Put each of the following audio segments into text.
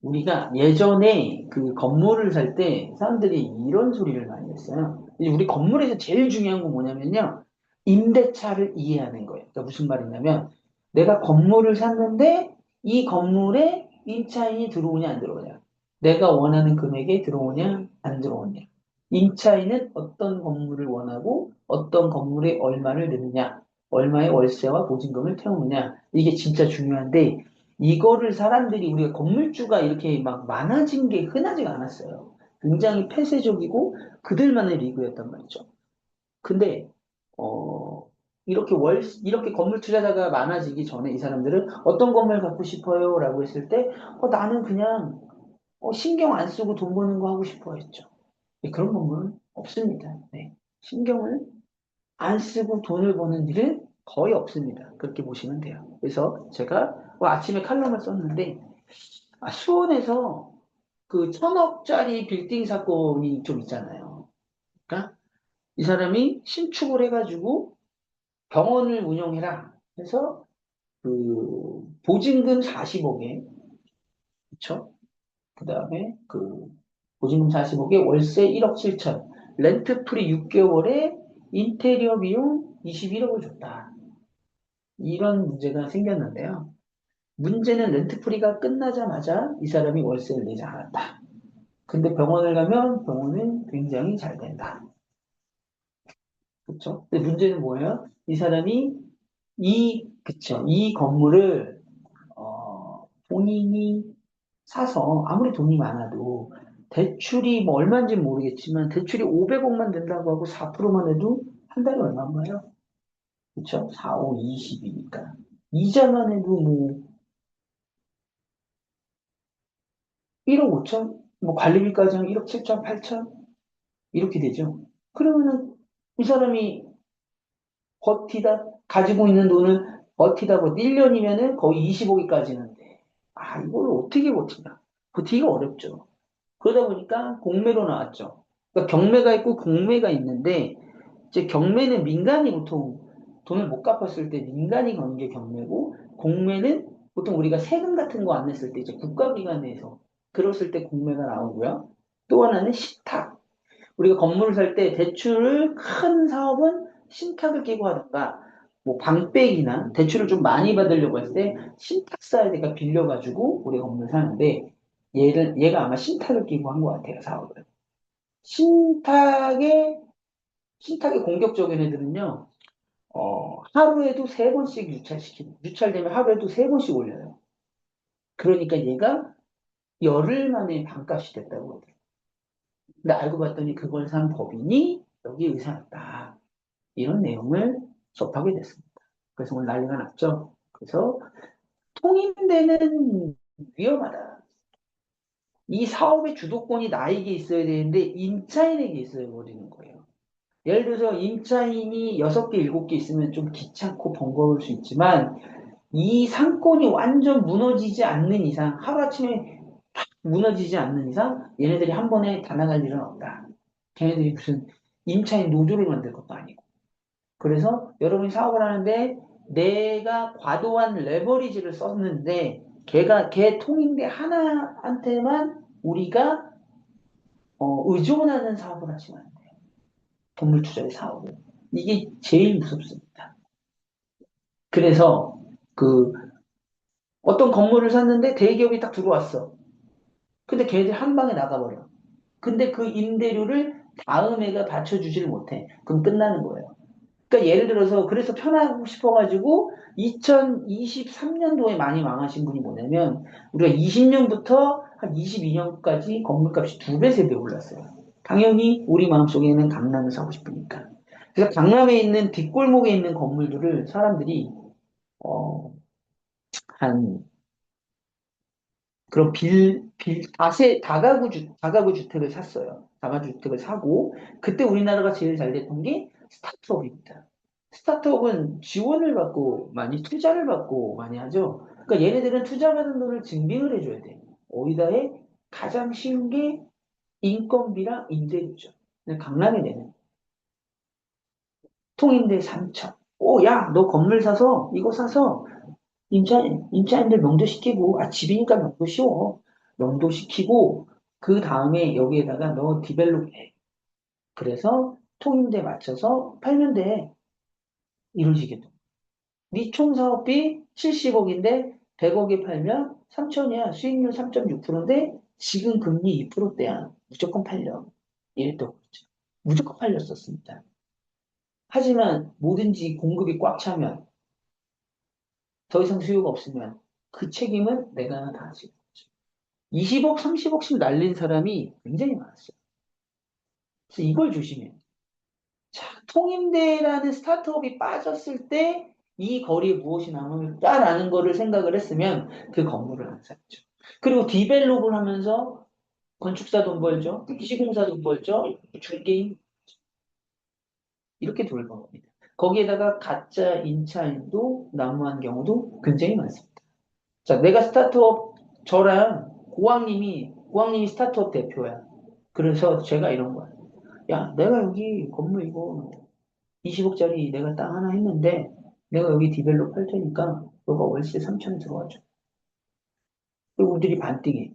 우리가 예전에 그 건물을 살 때 사람들이 이런 소리를 많이 했어요. 이제 우리 건물에서 제일 중요한 건 뭐냐면요. 임대차를 이해하는 거예요. 그러니까 무슨 말이냐면 내가 건물을 샀는데 이 건물에 임차인이 들어오냐 안 들어오냐. 내가 원하는 금액에 들어오냐 안 들어오냐. 임차인은 어떤 건물을 원하고 어떤 건물에 얼마를 넣느냐. 얼마의 월세와 보증금을 태우느냐. 이게 진짜 중요한데 이거를 사람들이 우리가 건물주가 이렇게 막 많아진 게 흔하지가 않았어요. 굉장히 폐쇄적이고 그들만의 리그였단 말이죠. 근데 어 이렇게 건물 투자자가 많아지기 전에 이 사람들은 어떤 건물 갖고 싶어요라고 했을 때 나는 그냥 신경 안 쓰고 돈 버는 거 하고 싶어 했죠. 네, 그런 건물은 없습니다. 네. 신경을 안 쓰고 돈을 버는 일은 거의 없습니다. 그렇게 보시면 돼요. 그래서 제가 아침에 칼럼을 썼는데 수원에서 그 1,000억짜리 빌딩 사건이 좀 있잖아요. 그러니까 이 사람이 신축을 해가지고 병원을 운영해라 해서 그 보증금 40억에 그쵸? 그 다음에 그 보증금 40억에 월세 1억 7천, 렌트 프리 6개월에 인테리어 비용 21억을 줬다. 이런 문제가 생겼는데요. 문제는 렌트 프리가 끝나자마자 이 사람이 월세를 내지 않았다. 근데 병원을 가면 병원은 굉장히 잘 된다. 그쵸? 근데 문제는 뭐예요? 이 사람이 그쵸. 이 건물을, 본인이 사서 아무리 돈이 많아도 대출이 뭐 얼마인지 모르겠지만 대출이 500억만 된다고 하고 4%만 해도 한 달에 얼마인가요? 그쵸? 4, 5, 20이니까. 이자만 해도 뭐 1억 5천? 뭐 관리비까지 하면 1억 7천, 8천? 이렇게 되죠. 그러면은 이 사람이 가지고 있는 돈을 버티다 보니 1년이면은 거의 25기까지는데, 이걸 어떻게 버티냐. 버티기가 어렵죠. 그러다 보니까 공매로 나왔죠. 그러니까 경매가 있고 공매가 있는데, 이제 경매는 민간이 보통 돈을 못 갚았을 때 민간이 거는 게 경매고, 공매는 보통 우리가 세금 같은 거 안 냈을 때 이제 국가기관에서 그랬을 때 공매가 나오고요. 또 하나는 신탁. 우리가 건물을 살 때 대출을 큰 사업은 신탁을 끼고 하던가 뭐 방백이나 대출을 좀 많이 받으려고 했을 때 신탁사에다가 빌려가지고 우리가 건물을 사는데 얘가 아마 신탁을 끼고 한 것 같아요, 사업을. 신탁에 신탁에 공격적인 애들은요, 하루에도 3번씩 유찰되면 하루에도 3번씩 올려요. 그러니까 얘가 열흘 만에 반값이 됐다고 하더라고요. 근데 알고 봤더니 그걸 산 법인이 여기 의사였다. 이런 내용을 접하게 됐습니다. 그래서 오늘 난리가 났죠. 그래서 통인되는 위험하다. 이 사업의 주도권이 나에게 있어야 되는데 임차인에게 있어야 버리는 거예요. 예를 들어서 임차인이 6개, 7개 있으면 좀 귀찮고 번거로울 수 있지만 이 상권이 완전 무너지지 않는 이상, 하루아침에 무너지지 않는 이상 얘네들이 한 번에 다 나갈 일은 없다. 걔네들이 무슨 임차인 노조를 만들 것도 아니고. 그래서 여러분이 사업을 하는데 내가 과도한 레버리지를 썼는데 걔 통인대 하나한테만 우리가 의존하는 사업을 하시면 안 돼요. 건물 투자의 사업을. 이게 제일 무섭습니다. 그래서 그 어떤 건물을 샀는데 대기업이 딱 들어왔어. 근데 걔네들이 한 방에 나가버려. 근데 그 임대료를 다음 해가 받쳐주지를 못해. 그럼 끝나는 거예요. 그러니까 예를 들어서 그래서 편하고 싶어가지고 2023년도에 많이 망하신 분이 뭐냐면 우리가 20년부터 한 22년까지 건물값이 2배, 3배 올랐어요. 당연히 우리 마음속에는 강남을 사고 싶으니까. 그래서 강남에 있는 뒷골목에 있는 건물들을 사람들이 어, 한 그런 다가구 주택을 샀어요. 다가구 주택을 사고 그때 우리나라가 제일 잘 됐던 게 스타트업입니다. 스타트업은 지원을 받고 많이 투자를 받고 많이 하죠. 그러니까 얘네들은 투자받은 돈을 증빙을 해줘야 돼. 어디다에 가장 쉬운 게 인건비랑 임대료죠. 근데 강남에 내는 통임대 3천. 야, 너 건물 사서 이거 사서 임차인들 명도시키고 집이니까 명도 쉬워. 연도시키고 그 다음에 여기에다가 너 디벨롭해. 그래서 통임대 맞춰서 팔면 돼. 이런 식이죠. 네 총 사업비 70억인데 100억에 팔면 3천이야. 수익률 3.6%인데 지금 금리 2%대야. 무조건 팔려. 이랬던 거죠. 무조건 팔렸었습니다. 하지만 뭐든지 공급이 꽉 차면 더 이상 수요가 없으면 그 책임은 내가 다 지고 20억, 30억씩 날린 사람이 굉장히 많았어요. 그래서 이걸 조심해요. 자, 통임대라는 스타트업이 빠졌을 때 이 거리에 무엇이 남을까라는 거를 생각을 했으면 그 건물을 안 샀죠. 그리고 디벨롭을 하면서 건축사 돈 벌죠. 시공사 돈 벌죠. 중개인 이렇게 돌번 겁니다. 거기에다가 가짜 임차인도 난무한 경우도 굉장히 많습니다. 자, 내가 스타트업 저랑 고왕님이 스타트업 대표야. 그래서 제가 이런 거야. 야, 내가 여기 건물 이거 20억짜리 내가 땅 하나 했는데 내가 여기 디벨롭 할 테니까 너가 월세 3천 들어와줘. 그리고 우리들이 반띵해.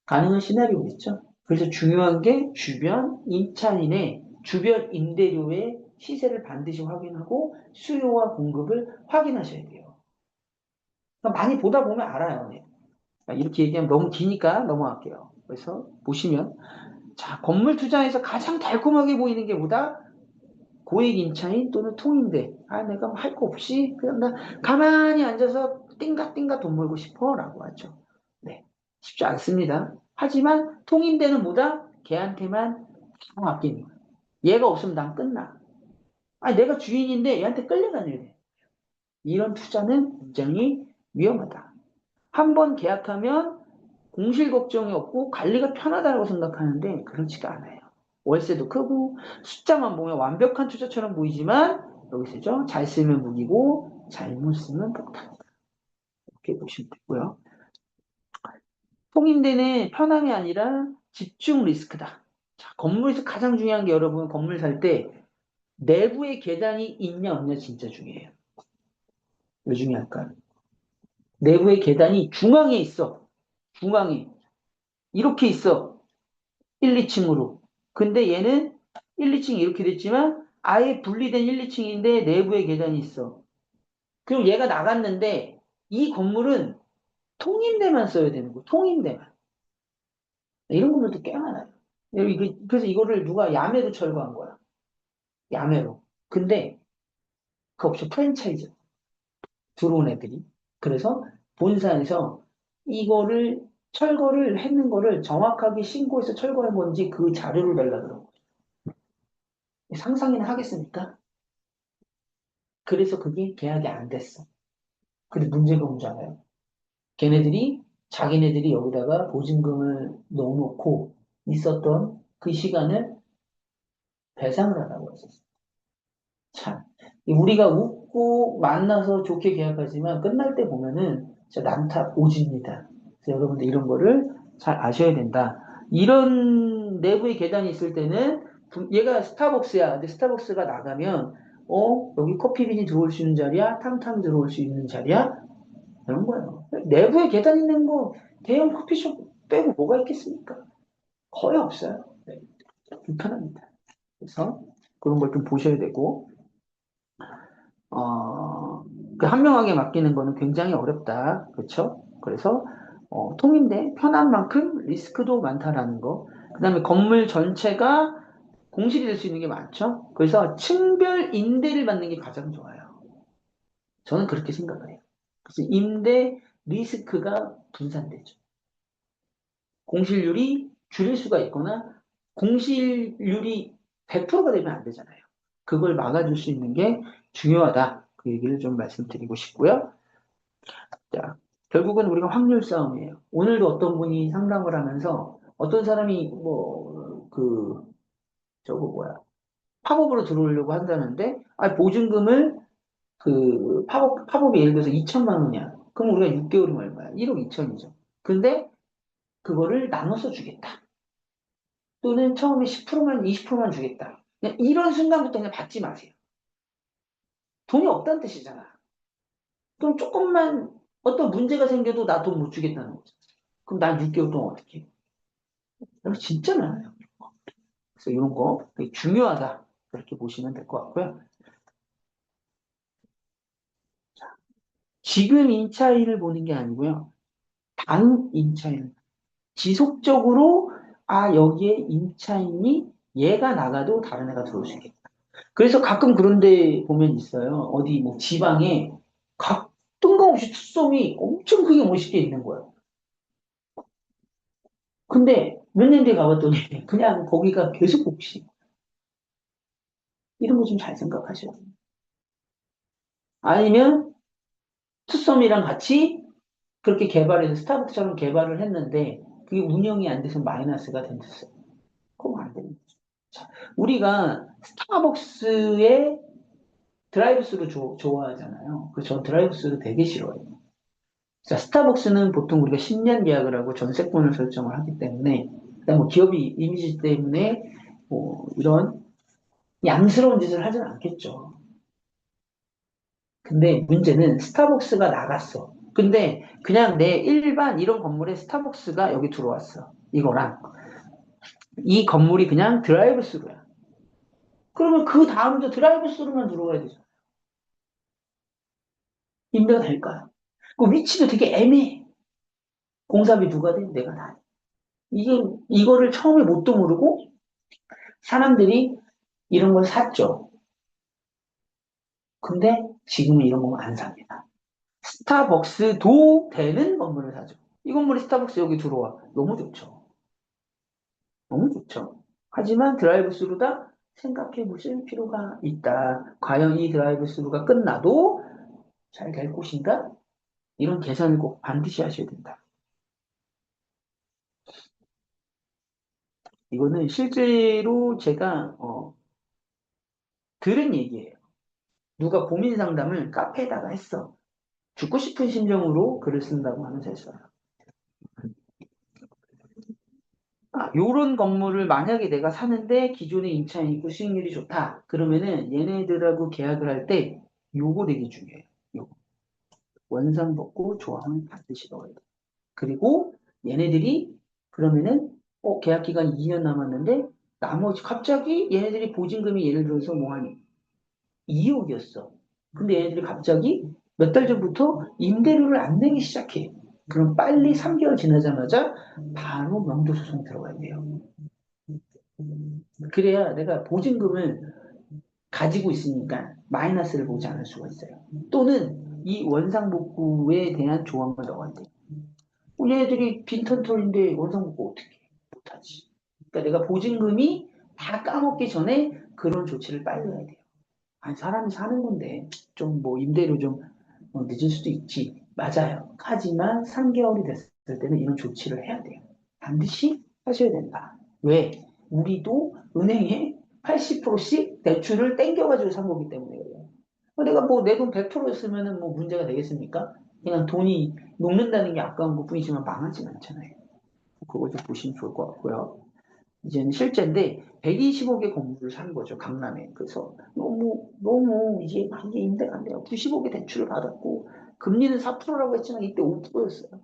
가능한 시나리오겠죠? 그래서 중요한 게 주변 임차인의 주변 임대료의 시세를 반드시 확인하고 수요와 공급을 확인하셔야 돼요. 그러니까 많이 보다 보면 알아요. 네. 이렇게 얘기하면 너무 기니까 넘어갈게요. 그래서 보시면 자, 건물 투자에서 가장 달콤하게 보이는 게 뭐다? 고액 임차인 또는 통인데, 아, 내가 할 거 없이 그냥 나 가만히 앉아서 띵가띵가 돈 벌고 싶어라고 하죠. 네, 쉽지 않습니다. 하지만 통인대는 뭐다? 걔한테만 다 맡기는 거야. 얘가 없으면 난 끝나. 아니, 내가 주인인데 얘한테 끌려다녀야 돼. 이런 투자는 굉장히 위험하다. 한 번 계약하면 공실 걱정이 없고 관리가 편하다고 생각하는데 그렇지가 않아요. 월세도 크고 숫자만 보면 완벽한 투자처럼 보이지만 여기서죠. 잘 쓰면 무기고 잘못 쓰면 폭탄. 이렇게 보시면 되고요. 통임대는 편함이 아니라 집중 리스크다. 자, 건물에서 가장 중요한 게 여러분 건물 살 때 내부에 계단이 있냐 없냐 진짜 중요해요. 왜 중요할까요? 내부에 계단이 중앙에 있어. 중앙에. 이렇게 있어. 1, 2층으로. 근데 얘는 1, 2층이 이렇게 됐지만 아예 분리된 1, 2층인데 내부에 계단이 있어. 그리고 얘가 나갔는데 이 건물은 통임대만 써야 되는 거. 통임대만. 이런 건물도 꽤 많아요. 그래서 이거를 누가 야매로 철거한 거야. 야매로. 근데 그 없이 프랜차이즈 들어온 애들이. 그래서 본사에서 이거를 철거를 했는 거를 정확하게 신고해서 철거한 건지 그 자료를 달라 그러고. 상상이나 하겠습니까? 그래서 그게 계약이 안 됐어. 근데 문제가 뭔지 알아요? 걔네들이 자기네들이 여기다가 보증금을 넣어놓고 있었던 그 시간을 배상을 하라고 했었어. 참, 우리가 웃고 만나서 좋게 계약하지만 끝날 때 보면은 진짜 난타 오집니다. 그래서 여러분들 이런 거를 잘 아셔야 된다. 이런 내부의 계단이 있을 때는 얘가 스타벅스야. 근데 스타벅스가 나가면 여기 커피빈이 들어올 수 있는 자리야? 탕탕 들어올 수 있는 자리야? 그런 거예요. 내부에 계단 있는 거 대형 커피숍 빼고 뭐가 있겠습니까? 거의 없어요. 네, 불편합니다. 그래서 그런 걸 좀 보셔야 되고 어, 그한 명에게 맡기는 거는 굉장히 어렵다. 그렇죠? 그래서 통인데 편한 만큼 리스크도 많다라는 거. 그다음에 건물 전체가 공실이 될 수 있는 게 많죠. 그래서 층별 임대를 받는 게 가장 좋아요. 저는 그렇게 생각을 해요. 그래서 임대 리스크가 분산되죠. 공실률이 줄일 수가 있거나 공실률이 100%가 되면 안 되잖아요. 그걸 막아줄 수 있는 게 중요하다. 그 얘기를 좀 말씀드리고 싶고요. 자, 결국은 우리가 확률 싸움이에요. 오늘도 어떤 분이 상담을 하면서 어떤 사람이 저거 뭐야, 팝업으로 들어오려고 한다는데, 보증금을 팝업이 예를 들어서 2천만 원이야. 그럼 우리가 6개월이면 얼마야? 1억 2천이죠. 근데 그거를 나눠서 주겠다. 또는 처음에 10%만, 20%만 주겠다. 그냥 이런 순간부터 그냥 받지 마세요. 돈이 없다는 뜻이잖아. 그럼 조금만 어떤 문제가 생겨도 나 돈 못 주겠다는 거죠. 그럼 난 6개월 동안 어떻게 해? 이거 진짜 많아요. 그래서 이런 거 되게 중요하다. 그렇게 보시면 될 것 같고요. 지금 인차이를 보는 게 아니고요. 당 인차이를 지속적으로 여기에 임차인이 얘가 나가도 다른 애가 들어올 수 있겠다. 그래서 가끔 그런 데 보면 있어요. 어디 뭐 지방에 뜬금없이 투썸이 엄청 크게 멋있게 있는 거예요. 근데 몇 년 뒤에 가봤더니 그냥 거기가 계속 복시. 이런 거 좀 잘 생각하셔야 돼요. 아니면 투썸이랑 같이 그렇게 개발해서 스타벅스처럼 개발을 했는데 그게 운영이 안 돼서 마이너스가 됐어요. 그럼 안 됩니다. 자, 우리가 스타벅스의 드라이브스루 좋아하잖아요. 그래서 전 드라이브스루 되게 싫어해요. 자, 스타벅스는 보통 우리가 10년 계약을 하고 전세권을 설정을 하기 때문에, 그다음 뭐 기업이 이미지 때문에 뭐 이런 얌스러운 짓을 하진 않겠죠. 근데 문제는 스타벅스가 나갔어. 근데 그냥 내 일반 이런 건물에 스타벅스가 여기 들어왔어. 이거랑 이 건물이 그냥 드라이브스루야. 그러면 그 다음도 드라이브스루만 들어와야 되죠. 임대가 될까요? 그 위치도 되게 애매해. 공사비 누가 돼? 내가 다. 이게 이거를 처음에 뭣도 모르고 사람들이 이런 걸 샀죠. 근데 지금은 이런 거 안 삽니다. 스타벅스도 되는 건물을 사죠. 이 건물이 스타벅스 여기 들어와. 너무 좋죠. 너무 좋죠. 하지만 드라이브 스루다 생각해 보실 필요가 있다. 과연 이 드라이브 스루가 끝나도 잘 될 곳인가? 이런 계산을 꼭 반드시 하셔야 된다. 이거는 실제로 제가 들은 얘기예요. 누가 고민 상담을 카페에다가 했어. 죽고 싶은 심정으로 글을 쓴다고 하면서 했어요. 요런 건물을 만약에 내가 사는데 기존에 임차인이 있고 수익률이 좋다. 그러면은 얘네들하고 계약을 할 때 요거 되게 중요해요. 요거. 원상복구 조항을 반드시 넣어야 돼. 그리고 얘네들이 그러면은 계약 기간 2년 남았는데 나머지 갑자기 얘네들이 보증금이 예를 들어서 뭐 한 2억이었어. 근데 얘네들이 갑자기 몇 달 전부터 임대료를 안 내기 시작해. 그럼 빨리 3개월 지나자마자 바로 명도소송 들어가야 돼요. 그래야 내가 보증금을 가지고 있으니까 마이너스를 보지 않을 수가 있어요. 또는 이 원상복구에 대한 조항을 넣어야 돼. 얘네들이 빈털털인데 원상복구 어떻게 해? 못하지. 그러니까 내가 보증금이 다 까먹기 전에 그런 조치를 빨리 해야 돼요. 아니, 사람이 사는 건데 좀 뭐 임대료 좀 늦을 수도 있지. 맞아요. 하지만 3개월이 됐을 때는 이런 조치를 해야 돼요. 반드시 하셔야 된다. 왜? 우리도 은행에 80%씩 대출을 땡겨가지고 산 거기 때문에 그래요. 내가 뭐 내 돈 100%였으면 뭐 문제가 되겠습니까? 그냥 돈이 녹는다는 게 아까운 것 뿐이지만 망하진 않잖아요. 그거 좀 보시면 좋을 것 같고요. 이제는 실제인데 125개 건물을 산 거죠, 강남에. 그래서 너무 이게 임대가 안 돼요. 95개 대출을 받았고 금리는 4%라고 했지만 이때 5%였어요.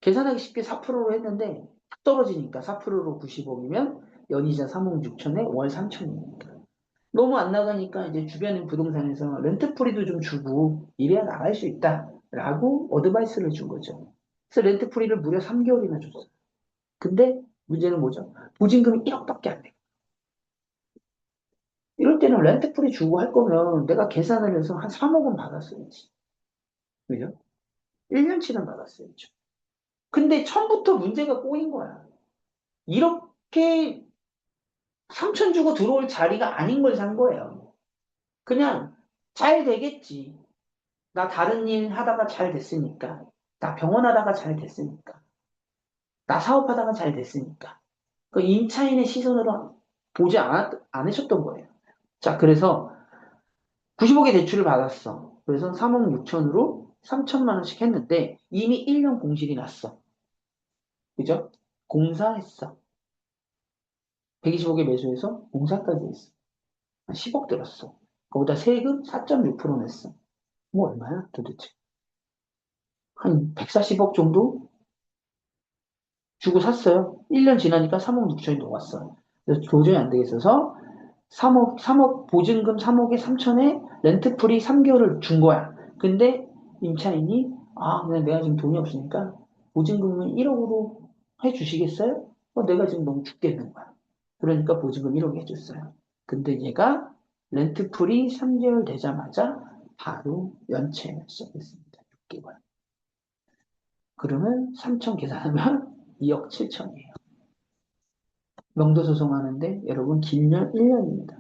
계산하기 쉽게 4%로 했는데 탁 떨어지니까 4%로 90억이면 연이자 3억 6천에 월 3천이니까. 너무 안 나가니까 이제 주변인 부동산에서 렌트프리도 좀 주고 이래야 나갈 수 있다라고 어드바이스를 준 거죠. 그래서 렌트프리를 무려 3개월이나 줬어요. 근데 문제는 뭐죠? 보증금이 1억밖에 안 돼. 이럴 때는 렌트프리 주고 할 거면 내가 계산을 해서 한 3억은 받았어야지. 그죠? 1년치는 받았어야죠. 근데 처음부터 문제가 꼬인 거야. 이렇게 3천 주고 들어올 자리가 아닌 걸 산 거예요. 그냥 잘 되겠지. 나 다른 일 하다가 잘 됐으니까. 나 병원 하다가 잘 됐으니까. 나 사업하다가 잘 됐으니까. 그 임차인의 시선으로 보지 않으셨던 거예요. 자, 그래서 95개 대출을 받았어. 그래서 3억 6천으로 3천만 원씩 했는데 이미 1년 공실이 났어. 그죠? 공사했어. 125개 매수해서 공사까지 했어. 한 10억 들었어. 거기다 세금 4.6% 냈어. 뭐 얼마야 도대체? 한 140억 정도 주고 샀어요. 1년 지나니까 3억 6천이 넘었어요. 그래서 도저히 안 되겠어서 3억, 보증금 3억에 3천에 렌트프리 3개월을 준 거야. 근데 임차인이, 아, 그냥 내가 지금 돈이 없으니까 보증금은 1억으로 해 주시겠어요? 내가 지금 너무 죽겠는 거야. 그러니까 보증금 1억 해줬어요. 근데 얘가 렌트프리 3개월 되자마자 바로 연체 시작했습니다. 6개월. 그러면 3천 계산하면 2억 7천이에요. 명도소송하는데 여러분 길면 1년입니다.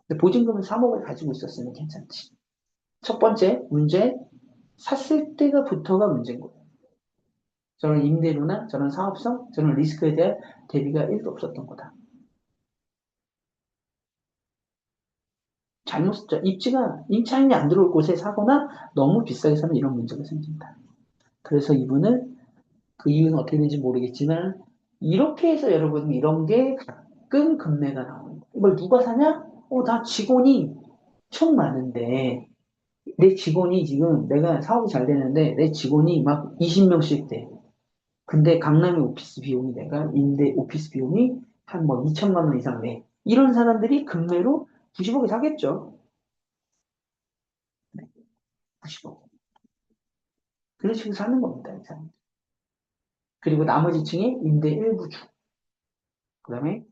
근데 보증금은 3억을 가지고 있었으면 괜찮지. 첫 번째 문제, 샀을 때가부터가 문제인 거예요. 저는 임대료나 저는 사업성, 저는 리스크에 대한 대비가 1도 없었던 거다. 잘못 썼죠. 입지가 임차인이 안 들어올 곳에 사거나 너무 비싸게 사면 이런 문제가 생긴다. 그래서 이분은 그 이유는 어떻게 되는지 모르겠지만 이렇게 해서 여러분 이런 게 가끔 금매가 나옵니다. 이걸 누가 사냐? 나 직원이 총 많은데 내 직원이 지금 내가 사업이 잘 되는데 내 직원이 막 20명씩 돼. 근데 강남의 오피스 비용이 내가 임대 오피스 비용이 한 뭐 2천만 원 이상 내. 이런 사람들이 금매로 90억에 사겠죠. 네, 90억. 그런 식으로 사는 겁니다. 이 사람. 그리고 나머지 층이 임대 일부 주. 그다음에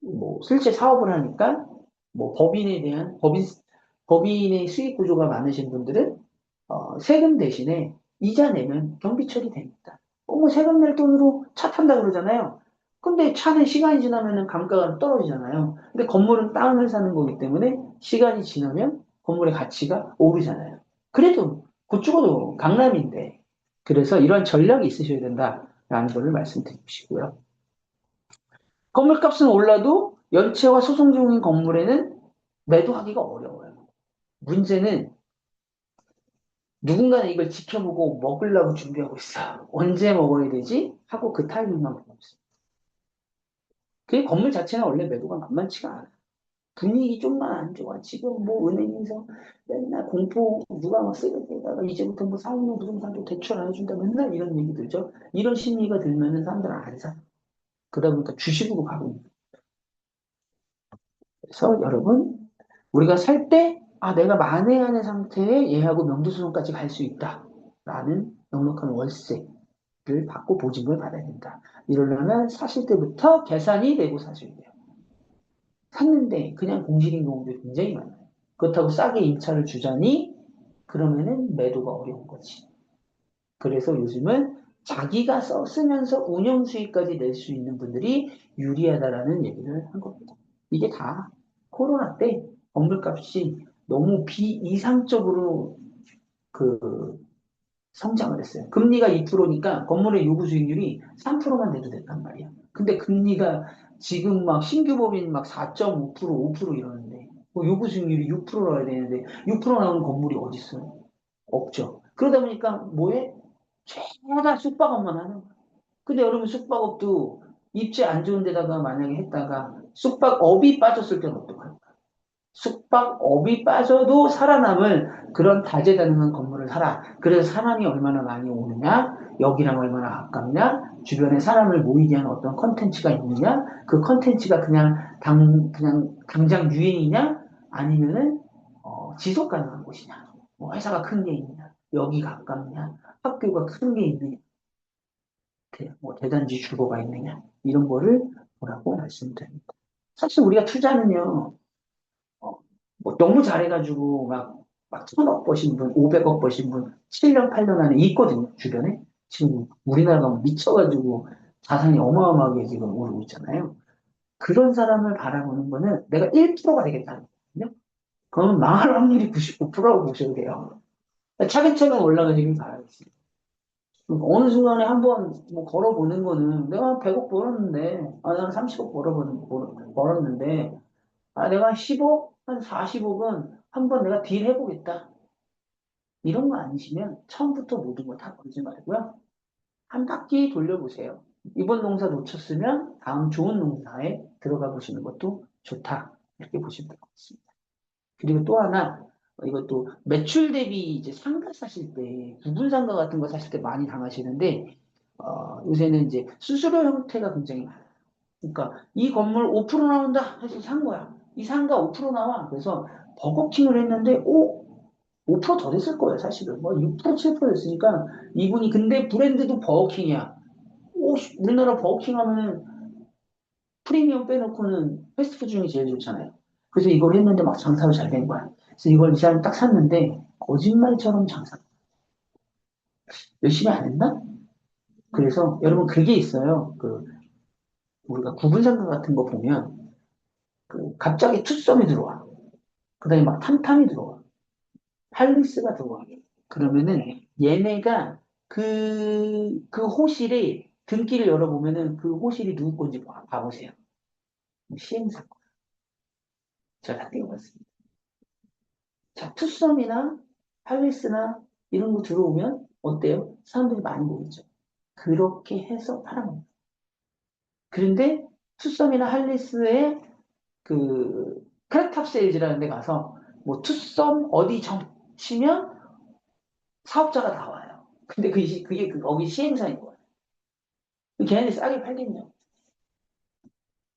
뭐 실제 사업을 하니까 뭐 법인에 대한 법인의 수익 구조가 많으신 분들은 세금 대신에 이자 내면 경비 처리됩니다. 뭐 세금 낼 돈으로 차 탄다 그러잖아요. 근데 차는 시간이 지나면 감가가 떨어지잖아요. 근데 건물은 땅을 사는 거기 때문에 시간이 지나면 건물의 가치가 오르잖아요. 그래도 곧 죽어도 강남인데. 그래서 이런 전략이 있으셔야 된다라는 것을 말씀드리고 싶고요. 건물값은 올라도 연체와 소송 중인 건물에는 매도하기가 어려워요. 문제는 누군가는 이걸 지켜보고 먹으려고 준비하고 있어. 언제 먹어야 되지? 하고 그 타이밍만 보고 있어. 그 건물 자체는 원래 매도가 만만치가 않아. 분위기 좀만 안 좋아. 지금 뭐 은행에서 맨날 공포 누가 막 쓰레기에다가 이제부터 뭐 사업용 부동산도 대출 안 해준다. 맨날 이런 얘기 들죠. 이런 심리가 들면은 사람들은 안 사. 그러다 보니까 주식으로 가고 있는. 그래서 여러분, 우리가 살 때, 아, 내가 만회하는 상태에 얘하고 명도소송까지 갈 수 있다. 라는 넉넉한 월세. 를 받고 보증금을 받아야 된다. 이러려면 사실 때부터 계산이 되고 사셔야 돼요. 샀는데 그냥 공실인 경우도 굉장히 많아요. 그렇다고 싸게 임차를 주자니 그러면은 매도가 어려운 거지. 그래서 요즘은 자기가 쓰면서 운영 수익까지 낼 수 있는 분들이 유리하다라는 얘기를 한 겁니다. 이게 다 코로나 때 건물값이 너무 비이상적으로 그 성장을 했어요. 금리가 2%니까 건물의 요구 수익률이 3%만 돼도 됐단 말이야. 근데 금리가 지금 막 신규 법인 막 4.5%, 5% 이러는데 뭐 요구 수익률이 6%라야 되는데 6% 나오는 건물이 어디 있어요? 없죠. 그러다 보니까 뭐해? 죄다 숙박업만 하는 거야. 근데 여러분 숙박업도 입지 안 좋은 데다가 만약에 했다가 숙박업이 빠졌을 때는 어떡할까? 숙박업이 빠져도 살아남을 그런 다재다능한 건물을 사라. 그래서 사람이 얼마나 많이 오느냐, 여기랑 얼마나 가깝냐, 주변에 사람을 모이게 하는 어떤 컨텐츠가 있느냐, 그 컨텐츠가 그냥 당장 유행이냐, 아니면은 지속 가능한 곳이냐, 뭐 회사가 큰 게 있느냐, 여기 가깝냐, 학교가 큰 게 있느냐, 뭐 대단지 주거가 있느냐, 이런 거를 보라고 말씀드립니다. 사실 우리가 투자는요, 어, 뭐 너무 잘해가지고 막 1,000억 버신 분, 500억 버신 분, 7년, 8년 안에 있거든요, 주변에. 지금 우리나라가 뭐 미쳐가지고 자산이 어마어마하게 지금 오르고 있잖아요. 그런 사람을 바라보는 거는 내가 1%가 되겠다는 거거든요. 그러면 망할 확률이 99%라고 보셔도 돼요. 차근차근 올라가기를 바라겠습니다. 그러니까 어느 순간에 한번 뭐 걸어보는 거는 내가 100억 벌었는데, 아, 나는 30억 벌었는데, 아, 내가 한 10억, 한 40억은 한번 내가 딜 해보겠다. 이런 거 아니시면 처음부터 모든 걸 다 걸지 말고요. 한 바퀴 돌려보세요. 이번 농사 놓쳤으면 다음 좋은 농사에 들어가 보시는 것도 좋다. 이렇게 보시면 될 것 같습니다. 그리고 또 하나, 이것도 매출 대비 이제 상가 사실 때, 부분 상가 같은 거 사실 때 많이 당하시는데, 요새는 이제 수수료 형태가 굉장히 많아요. 그러니까 이 건물 5% 나온다 해서 산 거야. 이 상가 5% 나와. 그래서 버거킹을 했는데, 5%더 됐을 거예요, 사실은. 뭐 6%, 7% 됐으니까 이분이 근데 브랜드도 버거킹이야. 우리나라 버거킹 하면은 프리미엄 빼놓고는 패스트푸드 중에 제일 좋잖아요. 그래서 이걸 했는데 막 장사가 잘 된 거야. 그래서 이걸 이 사람이 딱 샀는데 거짓말처럼 장사. 열심히 안 했나? 그래서 여러분 그게 있어요. 우리가 구분상가 같은 거 보면 갑자기 투썸이 들어와. 그다음에 막 탐탐이 들어와. 할리스가 들어와. 그러면은 얘네가 그 호실이 등기를 열어보면은 그 호실이 누구 건지 봐보세요. 시행사. 제가 다 띄워봤습니다. 자, 투썸이나 할리스나 이런 거 들어오면 어때요? 사람들이 많이 모이죠. 그렇게 해서 팔아먹는. 그런데 투썸이나 할리스의 크랙탑 세일즈라는 데 가서 뭐 투썸 어디 치면 사업자가 나와요. 근데 그게 거기 시행사인 거예요. 걔네들 싸게 팔겠냐.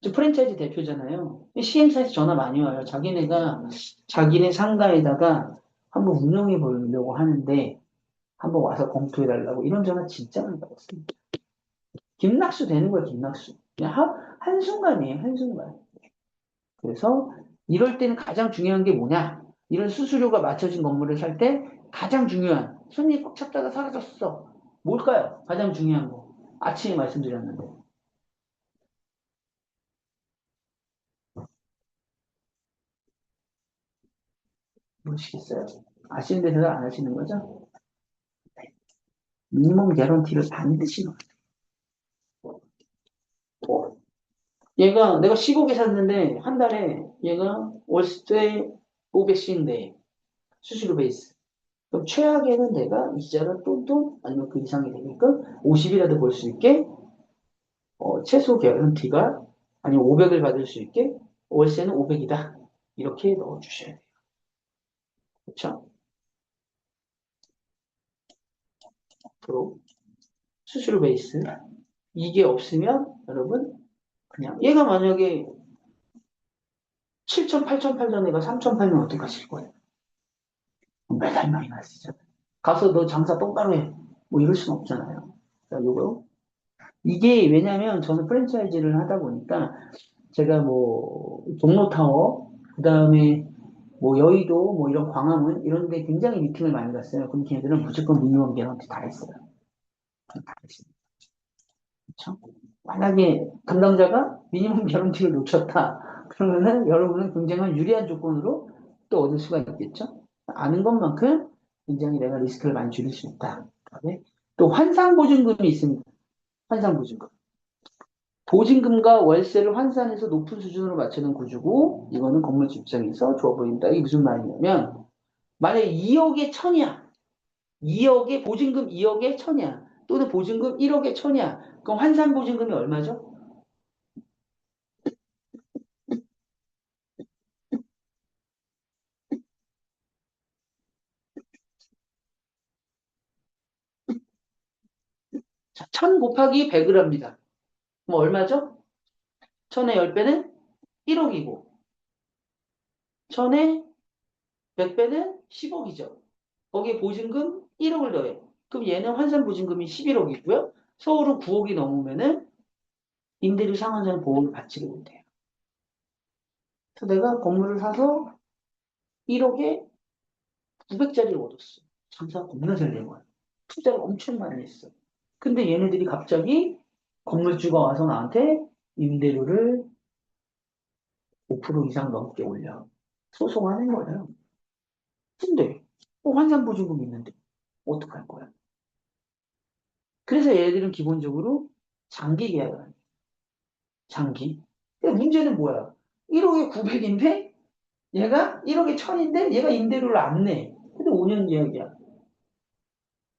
저 프랜차이즈 대표잖아요. 시행사에서 전화 많이 와요. 자기네 상가에다가 한번 운영해 보려고 하는데 한번 와서 검토해달라고 이런 전화 진짜 많이 받았습니다. 김낙수 되는 거야, 김낙수. 그냥 한순간이에요, 한순간. 그래서 이럴 때는 가장 중요한 게 뭐냐? 이런 수수료가 맞춰진 건물을 살 때 가장 중요한 손님이 꽉 찼다가 사라졌어. 뭘까요? 가장 중요한 거. 아침에 말씀드렸는데. 모르시겠어요? 아시는 데서 안 하시는 거죠? 미니멈 개런티를 반드시 넣어요. 어, 얘가 내가 15개 샀는데 한 달에 얘가 월세 500씩인데 수수료 베이스. 그럼 최악에는 내가 이자를 또 아니면 그 이상이 되니까 50이라도 벌 수 있게 최소 개런티가 아니면 500을 받을 수 있게 월세는 500이다. 이렇게 넣어주셔야 돼요. 그렇죠? 앞으로 수수료 베이스 이게 없으면 여러분 그냥 얘가 만약에 7천, 8천 팔던 애가 3천 팔면 어떡하실 거예요? 매달 마이너스죠. 가서 너 장사 똑바로 해. 뭐 이럴 수는 없잖아요. 자, 요거. 이게 왜냐면 저는 프랜차이즈를 하다 보니까 제가 뭐 종로타워, 그 다음에 뭐 여의도, 뭐 이런 광화문 이런 데 굉장히 미팅을 많이 갔어요. 그럼 걔네들은 무조건 미니멈 개런티 다 했어요. 다 했습니다. 그렇죠? 만약에 담당자가 미니멈 개런티를 놓쳤다. 그러면은 여러분은 굉장히 유리한 조건으로 또 얻을 수가 있겠죠? 아는 것만큼 굉장히 내가 리스크를 많이 줄일 수 있다. 그다음에 또 환상보증금이 있습니다. 환상보증금. 보증금과 월세를 환산해서 높은 수준으로 맞추는 구조고 이거는 건물주 입장에서 좋아 보인다. 이게 무슨 말이냐면 만약에 2억에 천이야. 2억에 보증금 2억에 천이야. 또는 보증금 1억에 천이야. 그럼 환산보증금이 얼마죠? 자, 천 곱하기 100을 합니다. 그럼 얼마죠? 천의 10배는 1억이고 천의 100배는 10억이죠. 거기에 보증금 1억을 더해. 그럼 얘는 환산보증금이 11억이고요. 서울은 9억이 넘으면은 임대료 상한제는 보험을 받지를 못해요. 그래서 내가 건물을 사서 1억에 900짜리를 얻었어. 장사가 겁나 잘 된 거야. 투자를 엄청 많이 했어. 근데 얘네들이 갑자기 건물주가 와서 나한테 임대료를 5% 이상 넘게 올려. 소송하는 거예요. 근데 환산보증금 있는데 어떡할 거야? 그래서 얘네들은 기본적으로 장기 계약을 해요. 장기. 근데 문제는 뭐야? 1억에 900인데 얘가 1억에 1000인데 얘가 임대료를 안 내. 근데 5년 계약이야.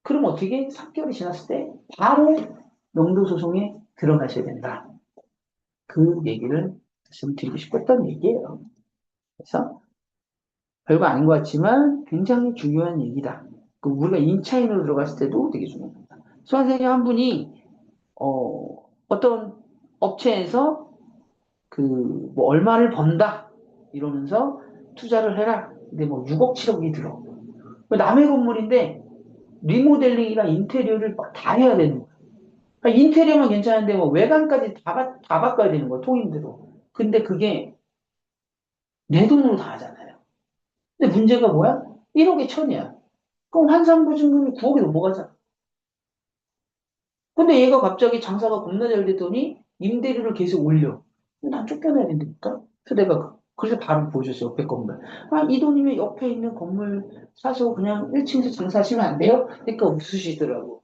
그럼 어떻게 3개월이 지났을 때 바로 명도소송에 들어가셔야 된다. 그 얘기를 말씀드리고 싶었던 얘기예요. 그래서 별거 아닌 것 같지만 굉장히 중요한 얘기다. 그 우리가 인차인으로 들어갔을 때도 되게 중요합니다. 수강생님 한 분이 어떤 업체에서 그 뭐 얼마를 번다 이러면서 투자를 해라. 근데 뭐 6억 7억이 들어. 남의 건물인데 리모델링이랑 인테리어를 막다 해야 되는 거야. 그러니까 인테리어만 괜찮은데 뭐 외관까지 다 바꿔야 되는 거야. 통인대로. 근데 그게 내 돈으로 다 하잖아요. 근데 문제가 뭐야? 1억에 1,000이야. 그럼 환산보증금이 9억이 넘어가잖아. 근데 얘가 갑자기 장사가 겁나 잘 됐더니 임대료를 계속 올려. 난 쫓겨나야 된다니까? 그래서 내가 그래서 바로 보여줬어, 옆에 건물. 아, 이 돈이면 옆에 있는 건물 사서 그냥 1층에서 장사하시면 안 돼요? 그러니까 웃으시더라고.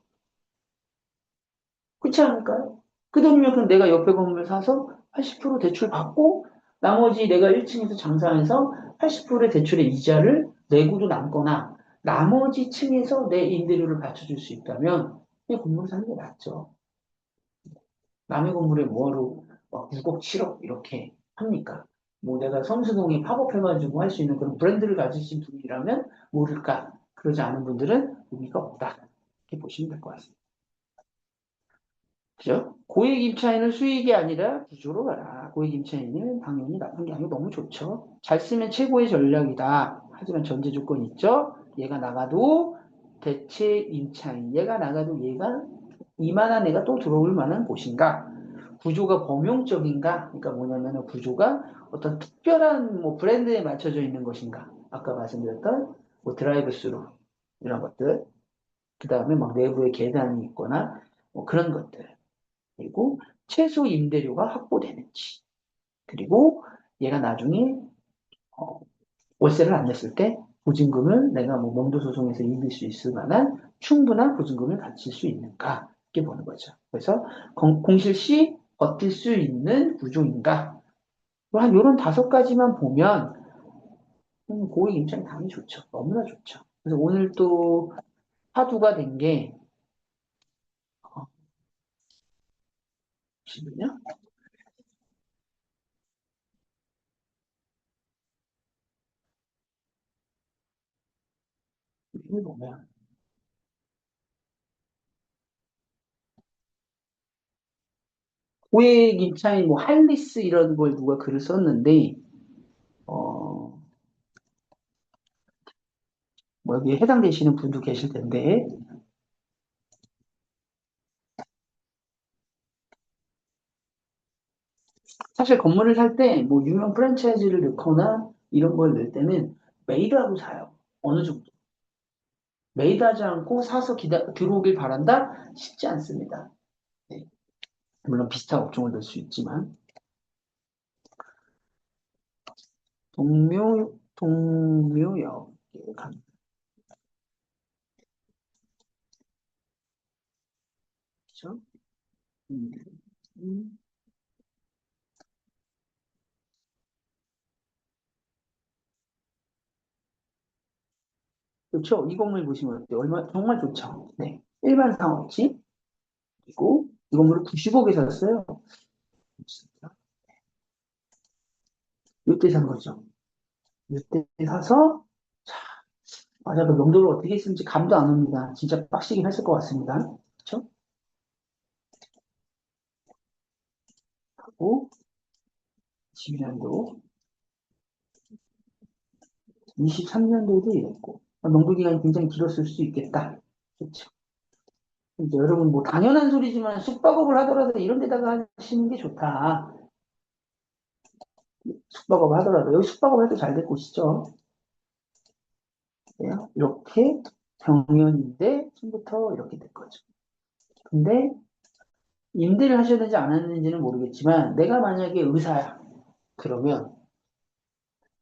그렇지 않을까요? 그 돈이면 그럼 내가 옆에 건물 사서 80% 대출 받고 나머지 내가 1층에서 장사해서 80%의 대출의 이자를 내고도 남거나 나머지 층에서 내 임대료를 받쳐줄 수 있다면 이 건물을 사는 게 낫죠. 남의 건물에 뭐하러 막 6억, 7억 이렇게 합니까? 뭐 내가 성수동에 팝업해가지고 할 수 있는 그런 브랜드를 가지신 분이라면 모를까? 그러지 않은 분들은 의미가 없다. 이렇게 보시면 될 것 같습니다. 그죠? 고액 임차인은 수익이 아니라 구조로 가라. 고액 임차인은 당연히 나쁜 게 아니고 너무 좋죠. 잘 쓰면 최고의 전략이다. 하지만 전제 조건이 있죠. 얘가 나가도 대체 임차인, 얘가 나가도 얘가 이만한 애가 또 들어올 만한 곳인가? 구조가 범용적인가? 그러니까 뭐냐면 구조가 어떤 특별한 뭐 브랜드에 맞춰져 있는 것인가? 아까 말씀드렸던 뭐 드라이브 스루 이런 것들. 그 다음에 막 내부에 계단이 있거나 뭐 그런 것들. 그리고 최소 임대료가 확보되는지. 그리고 얘가 나중에 어, 월세를 안 냈을 때 보증금을 내가 뭐 명도소송에서 이길 수 있을 만한 충분한 보증금을 갖출 수 있는가 이렇게 보는 거죠. 그래서 공실시 버틸 수 있는 구조인가 한 이런 5가지만 보면 고객 입장이 당연히 좋죠. 너무나 좋죠. 그래서 오늘 또 화두가 된 게 잠시만요. 여기 보면 고객 입장이 뭐 할리스 이런 걸 누가 글을 썼는데 어, 뭐 여기에 해당되시는 분도 계실 텐데 사실 건물을 살 때 뭐 유명 프랜차이즈를 넣거나 이런 걸 넣을 때는 메이드하고 사요. 어느 정도. 메이드하지 않고 사서 들어오길 바란다? 쉽지 않습니다. 네. 물론 비슷한 업종을 넣을 수 있지만 동묘역에 간 거죠. 음, 음. 그렇죠. 이 건물 보시면 어때요? 얼마 정말 좋죠. 네. 일반 상업지 그리고 이 건물을 90억에 샀어요. 이때 산 거죠. 이때 사서 맞아, 그 명도를 어떻게 했는지 감도 안 옵니다. 진짜 빡시긴 했을 것 같습니다. 그렇죠? 하고 12년도, 23년도에도 이랬고 명도 기간이 굉장히 길었을 수 있겠다. 그렇죠? 이제 여러분 뭐 당연한 소리지만 숙박업을 하더라도 이런 데다가 하시는 게 좋다. 숙박업 하더라도 여기 숙박업 해도 잘 될 곳이죠. 그래요? 이렇게 정년인데 처음부터 이렇게 될 거죠. 근데 임대를 하셔야 되지 않았는지는 모르겠지만 내가 만약에 의사야. 그러면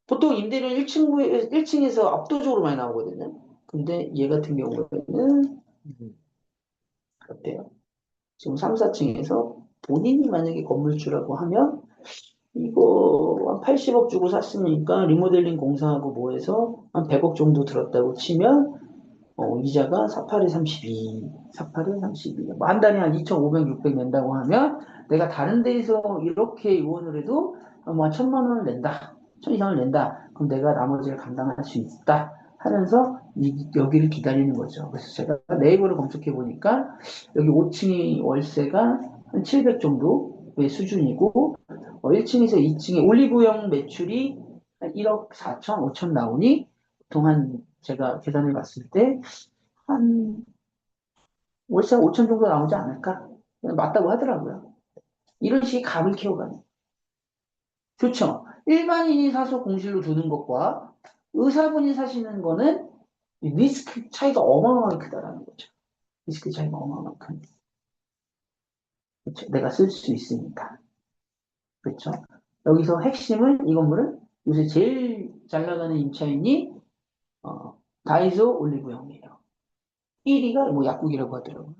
보통 임대료 1층에서 압도적으로 많이 나오거든요. 근데 얘 같은 경우에는 어때요? 지금 3, 4층에서 본인이 만약에 건물주라고 하면 이거 한 80억 주고 샀으니까 리모델링 공사하고 뭐 해서 한 100억 정도 들었다고 치면 이자가 48에 32, 48에 32. 뭐한 달에 한 2,500, 600 낸다고 하면 내가 다른 데에서 이렇게 요원을 해도 뭐한 1,000만 원을 낸다. 1,000 이상을 낸다. 그럼 내가 나머지를 감당할 수 있다 하면서 여기를 기다리는 거죠. 그래서 제가 네이버를 검색해 보니까 여기 5층이 월세가 한 700 정도의 수준이고 1층에서 2층에 올리브영 매출이 한 1억 4천, 5천 나오니 보통 한 제가 계산해 봤을 때 한 월세 5천 정도 나오지 않을까? 맞다고 하더라고요. 이런 식의 값을 키워가는. 좋죠. 일반인이 사서 공실로 두는 것과 의사분이 사시는 거는 리스크 차이가 어마어마하게 크다라는 거죠. 리스크 차이가 어마어마하게 큰. 그렇죠. 내가 쓸 수 있으니까. 그렇죠. 여기서 핵심은 이 건물은 요새 제일 잘 나가는 임차인이 다이소 올리브영이에요. 1위가 뭐 약국이라고 하더라고요.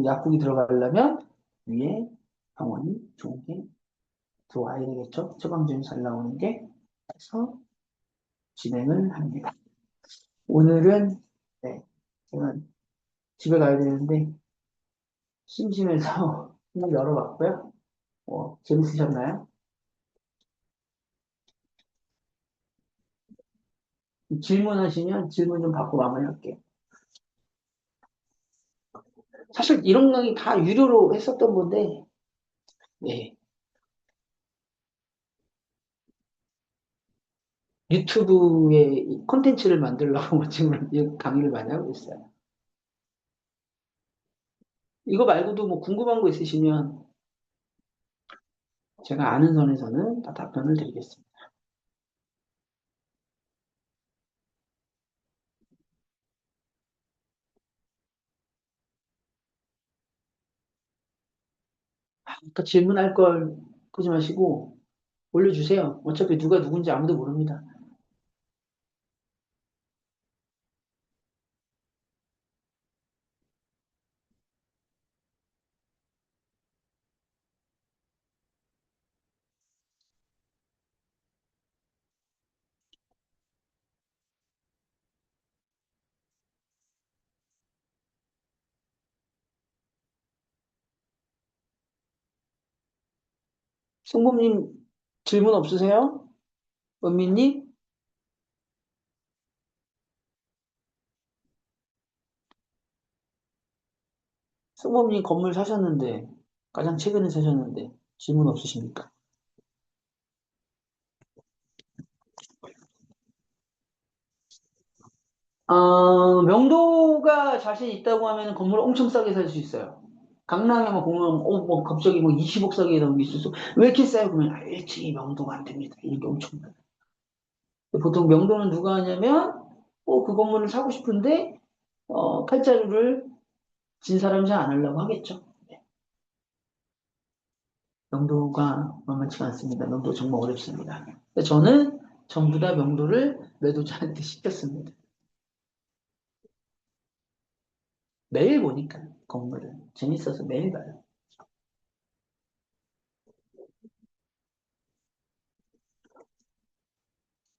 약국이 들어가려면 위에 병원이 좋은 게 들어와야 되겠죠. 처방전이 잘 나오는 게. 그래서 진행을 합니다. 오늘은 네, 제가 집에 가야 되는데 심심해서 한번 열어봤고요. 재밌으셨나요? 질문하시면 질문 좀 받고 마무리할게요. 사실 이런 강의 다 유료로 했었던 건데, 네, 유튜브에 이 콘텐츠를 만들려고 지금 이 강의를 많이 하고 있어요. 이거 말고도 뭐 궁금한 거 있으시면 제가 아는 선에서는 다 답변을 드리겠습니다. 그러니까 질문할 걸 그러지 마시고 올려주세요. 어차피 누가 누군지 아무도 모릅니다. 송범님 질문 없으세요? 은미님? 송범님 건물 사셨는데 가장 최근에 사셨는데 질문 없으십니까? 명도가 자신 있다고 하면 건물을 엄청 싸게 살 수 있어요. 강남에만 보면, 뭐, 갑자기 뭐 20억 싸게 나온 게 있어서, 왜 이렇게 싸요? 그러면, 1층이 명도가 안 됩니다. 이런 게 엄청 많아요. 보통 명도는 누가 하냐면, 그 건물을 사고 싶은데, 칼자루를 진 사람이 잘 안 하려고 하겠죠. 네. 명도가 만만치가 않습니다. 명도 정말 어렵습니다. 저는 전부 다 명도를 매도자한테 시켰습니다. 매일 보니까, 건물을. 재밌어서 매일 봐요.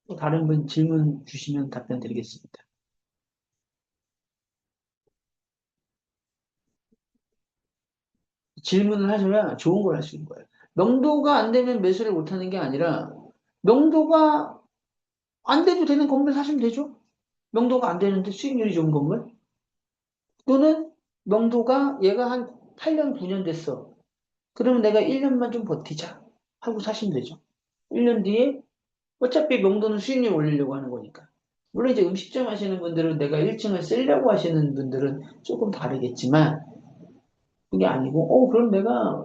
또 다른 분 질문 주시면 답변 드리겠습니다. 질문을 하시면 좋은 걸 할 수 있는 거예요. 명도가 안 되면 매수를 못 하는 게 아니라, 명도가 안 돼도 되는 건물 사시면 되죠? 명도가 안 되는데 수익률이 좋은 건물? 또는 명도가 얘가 한 8년, 9년 됐어. 그러면 내가 1년만 좀 버티자. 하고 사시면 되죠. 1년 뒤에 어차피 명도는 수익률 올리려고 하는 거니까. 물론 이제 음식점 하시는 분들은 내가 1층을 쓰려고 하시는 분들은 조금 다르겠지만, 그게 아니고, 그럼 내가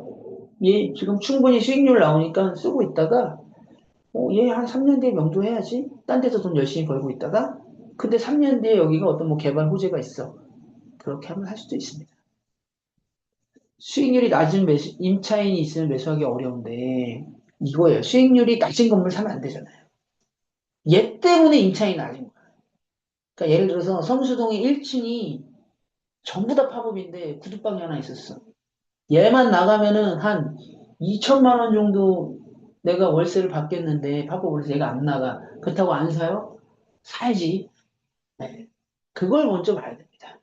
얘 지금 충분히 수익률 나오니까 쓰고 있다가, 얘 한 3년 뒤에 명도해야지. 딴 데서 돈 열심히 벌고 있다가, 근데 3년 뒤에 여기가 어떤 뭐 개발 호재가 있어. 그렇게 하면 할 수도 있습니다. 수익률이 낮은 임차인이 있으면 매수하기 어려운데, 이거예요. 수익률이 낮은 건물 사면 안 되잖아요. 얘 때문에 임차인이 낮은 거예요. 그러니까 예를 들어서 성수동의 1층이 전부 다 팝업인데 구두방이 하나 있었어. 얘만 나가면은 한 2천만 원 정도 내가 월세를 받겠는데 팝업을 해서 얘가 안 나가. 그렇다고 안 사요? 사야지. 네. 그걸 먼저 봐야 됩니다.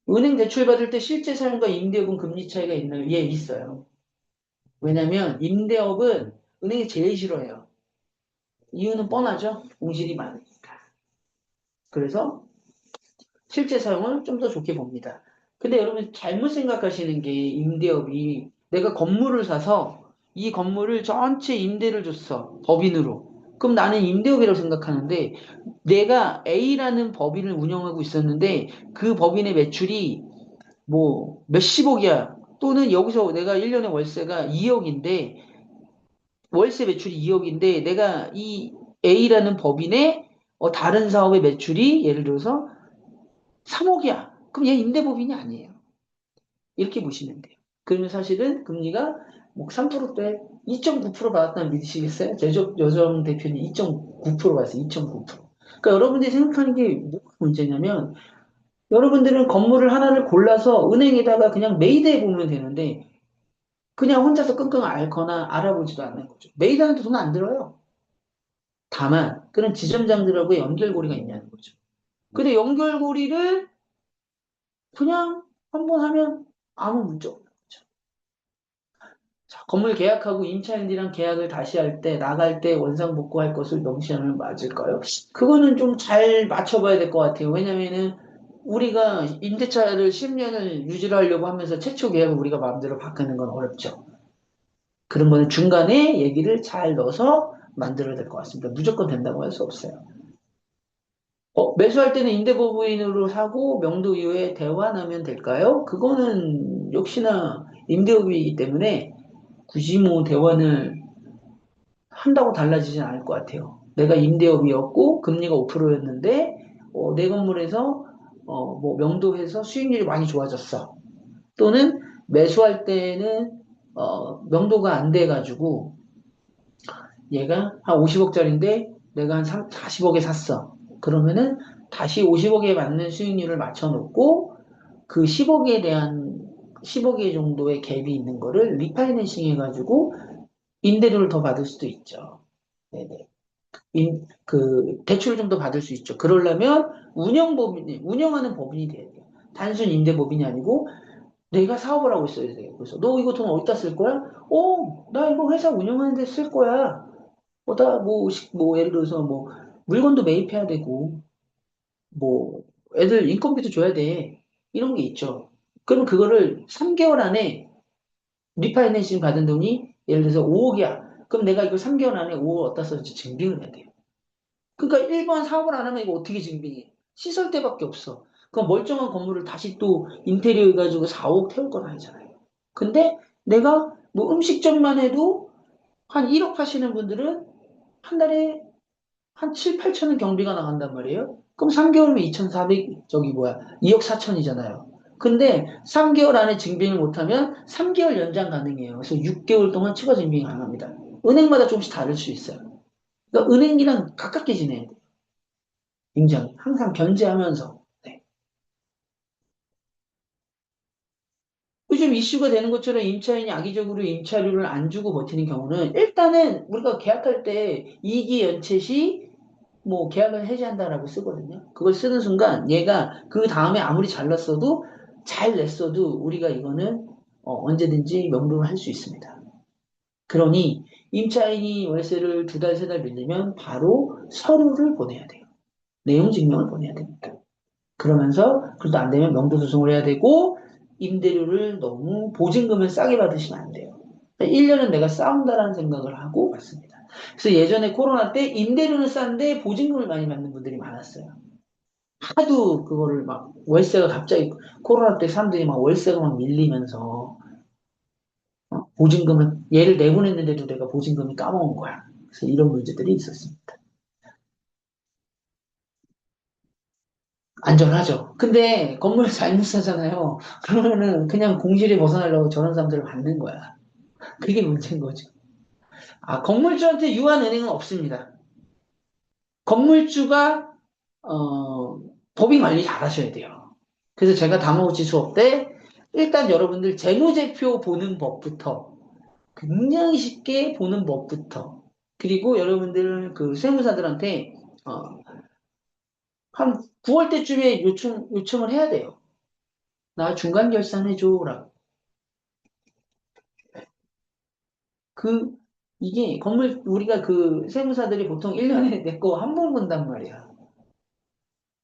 은행 대출 받을 때 실제 사용과 임대업은 금리 차이가 있나요? 예, 있어요. 왜냐면 임대업은 은행이 제일 싫어해요. 이유는 뻔하죠. 공실이 많으니까. 그래서 실제 사용을 좀 더 좋게 봅니다. 근데 여러분 잘못 생각하시는 게 임대업이 내가 건물을 사서 이 건물을 전체 임대를 줬어. 법인으로. 그럼 나는 임대업이라고 생각하는데 내가 A라는 법인을 운영하고 있었는데 그 법인의 매출이 뭐 몇십억이야. 또는 여기서 내가 1년에 월세가 2억인데 월세 매출이 2억인데 내가 이 A라는 법인의 다른 사업의 매출이 예를 들어서 3억이야. 그럼 얘 임대법인이 아니에요. 이렇게 보시면 돼요. 그러면 사실은 금리가 뭐 3%대 2.9% 받았다는 믿으시겠어요? 여정 대표님 2.9% 받았어요. 2.9%. 그러니까 여러분들이 생각하는 게 뭐가 문제냐면 여러분들은 건물을 하나를 골라서 은행에다가 그냥 매입해 보면 되는데 그냥 혼자서 끙끙 앓거나 알아보지도 않는 거죠. 매입하는데 돈 안 들어요. 다만 그런 지점장들하고의 연결고리가 있냐는 거죠. 근데 연결고리를 그냥 한 번 하면 아무 문제 없는 거죠. 자, 건물 계약하고 임차인이랑 계약을 다시 할 때, 나갈 때 원상복구할 것을 명시하면 맞을까요? 그거는 좀 잘 맞춰봐야 될 것 같아요. 왜냐면은 우리가 임대차를 10년을 유지를 하려고 하면서 최초 계약을 우리가 마음대로 바꾸는 건 어렵죠. 그런 거는 중간에 얘기를 잘 넣어서 만들어야 될 것 같습니다. 무조건 된다고 할 수 없어요. 매수할 때는 임대보부인으로 사고 명도 이후에 대환하면 될까요? 그거는 역시나 임대업이기 때문에 굳이 뭐 대환을 한다고 달라지진 않을 것 같아요. 내가 임대업이었고 금리가 5%였는데 내 건물에서 뭐 명도해서 수익률이 많이 좋아졌어. 또는 매수할 때는 명도가 안 돼가지고 얘가 한 50억짜리인데 내가 한 40억에 샀어. 그러면은 다시 50억에 맞는 수익률을 맞춰놓고 그 10억에 대한 10억의 정도의 갭이 있는 거를 리파이낸싱 해가지고 임대료를 더 받을 수도 있죠. 네네. 대출을 좀 더 받을 수 있죠. 그러려면 운영하는 법인이 돼야 돼요. 단순 임대법인이 아니고 내가 사업을 하고 있어야 돼요. 그래서 너 이거 돈 어디다 쓸 거야? 나 이거 회사 운영하는 데 쓸 거야. 뭐, 예를 들어서 뭐, 물건도 매입해야 되고, 뭐, 애들 인건비도 줘야 돼. 이런 게 있죠. 그럼 그거를 3개월 안에 리파이낸싱 받은 돈이 예를 들어서 5억이야. 그럼 내가 이거 3개월 안에 5억 어디다 썼는지 증빙을 해야 돼요. 그러니까 일반 사업을 안 하면 이거 어떻게 증빙해? 시설 때밖에 없어. 그럼 멀쩡한 건물을 다시 또 인테리어 해가지고 4억 태울 건 아니잖아요. 근데 내가 뭐 음식점만 해도 한 1억 하시는 분들은 한 달에 한 7, 8천은 경비가 나간단 말이에요. 그럼 3개월이면 2,400, 2억 4천이잖아요. 근데 3개월 안에 증빙을 못하면 3개월 연장 가능해요. 그래서 6개월 동안 추가 증빙이 가능합니다. 은행마다 조금씩 다를 수 있어요. 그러니까 은행이랑 가깝게 지내야 돼요. 굉장히. 항상 견제하면서. 네. 요즘 이슈가 되는 것처럼 임차인이 악의적으로 임차료를 안 주고 버티는 경우는 일단은 우리가 계약할 때 이기 연체 시 뭐 계약을 해지한다라고 쓰거든요. 그걸 쓰는 순간 얘가 그 다음에 아무리 잘났어도 잘 냈어도 우리가 이거는 언제든지 명령을 할 수 있습니다. 그러니 임차인이 월세를 2달, 3달 밀리면 바로 서류를 보내야 돼요. 내용 증명을 보내야 됩니다. 그러면서 그래도 안 되면 명도소송을 해야 되고 임대료를 너무 보증금을 싸게 받으시면 안 돼요. 1년은 내가 싸운다라는 생각을 하고 갔습니다. 그래서 예전에 코로나 때 임대료는 싼데 보증금을 많이 받는 분들이 많았어요. 하도 그거를 막 월세가 갑자기 코로나 때 사람들이 막 월세가 막 밀리면서 보증금을 얘를 내보냈는데도 내가 보증금이 까먹은 거야. 그래서 이런 문제들이 있었습니다. 안전하죠. 근데 건물을 잘못 사잖아요. 그러면은 그냥 공실에 벗어나려고 저런 사람들을 받는 거야. 그게 문제인 거죠. 건물주한테 유한 은행은 없습니다. 건물주가 법인 관리 잘 하셔야 돼요. 그래서 제가 다마고치 수업 때 일단 여러분들 재무제표 보는 법부터 굉장히 쉽게 보는 법부터 그리고 여러분들 그 세무사들한테 한 9월 때쯤에 요청을 해야 돼요. 나 중간 결산해줘라고. 이게 건물 우리가 그 세무사들이 보통 1년에 내 거 한 번 본단 말이야.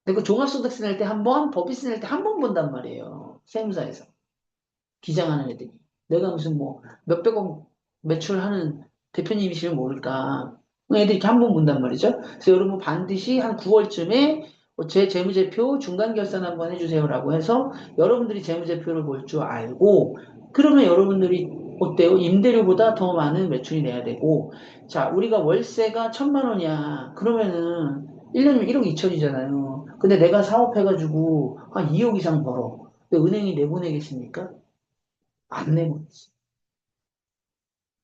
내 거 종합소득세 낼 때 한 번, 법인세 낼 때 한 번 본단 말이에요. 세무사에서. 기장하는 애들이. 내가 무슨 뭐 몇백억 매출하는 대표님이시면 모를까. 애들이 이렇게 한 번 본단 말이죠. 그래서 여러분 반드시 한 9월쯤에 제 재무제표 중간결산 한번 해주세요라고 해서 여러분들이 재무제표를 볼 줄 알고 그러면 여러분들이 어때요? 임대료보다 더 많은 매출이 내야 되고 자 우리가 월세가 1,000만 원이야. 그러면은 1년이면 1억 2천이잖아요. 근데 내가 사업해가지고 한 2억 이상 벌어. 근데 은행이 내보내겠습니까? 안 내보냈어.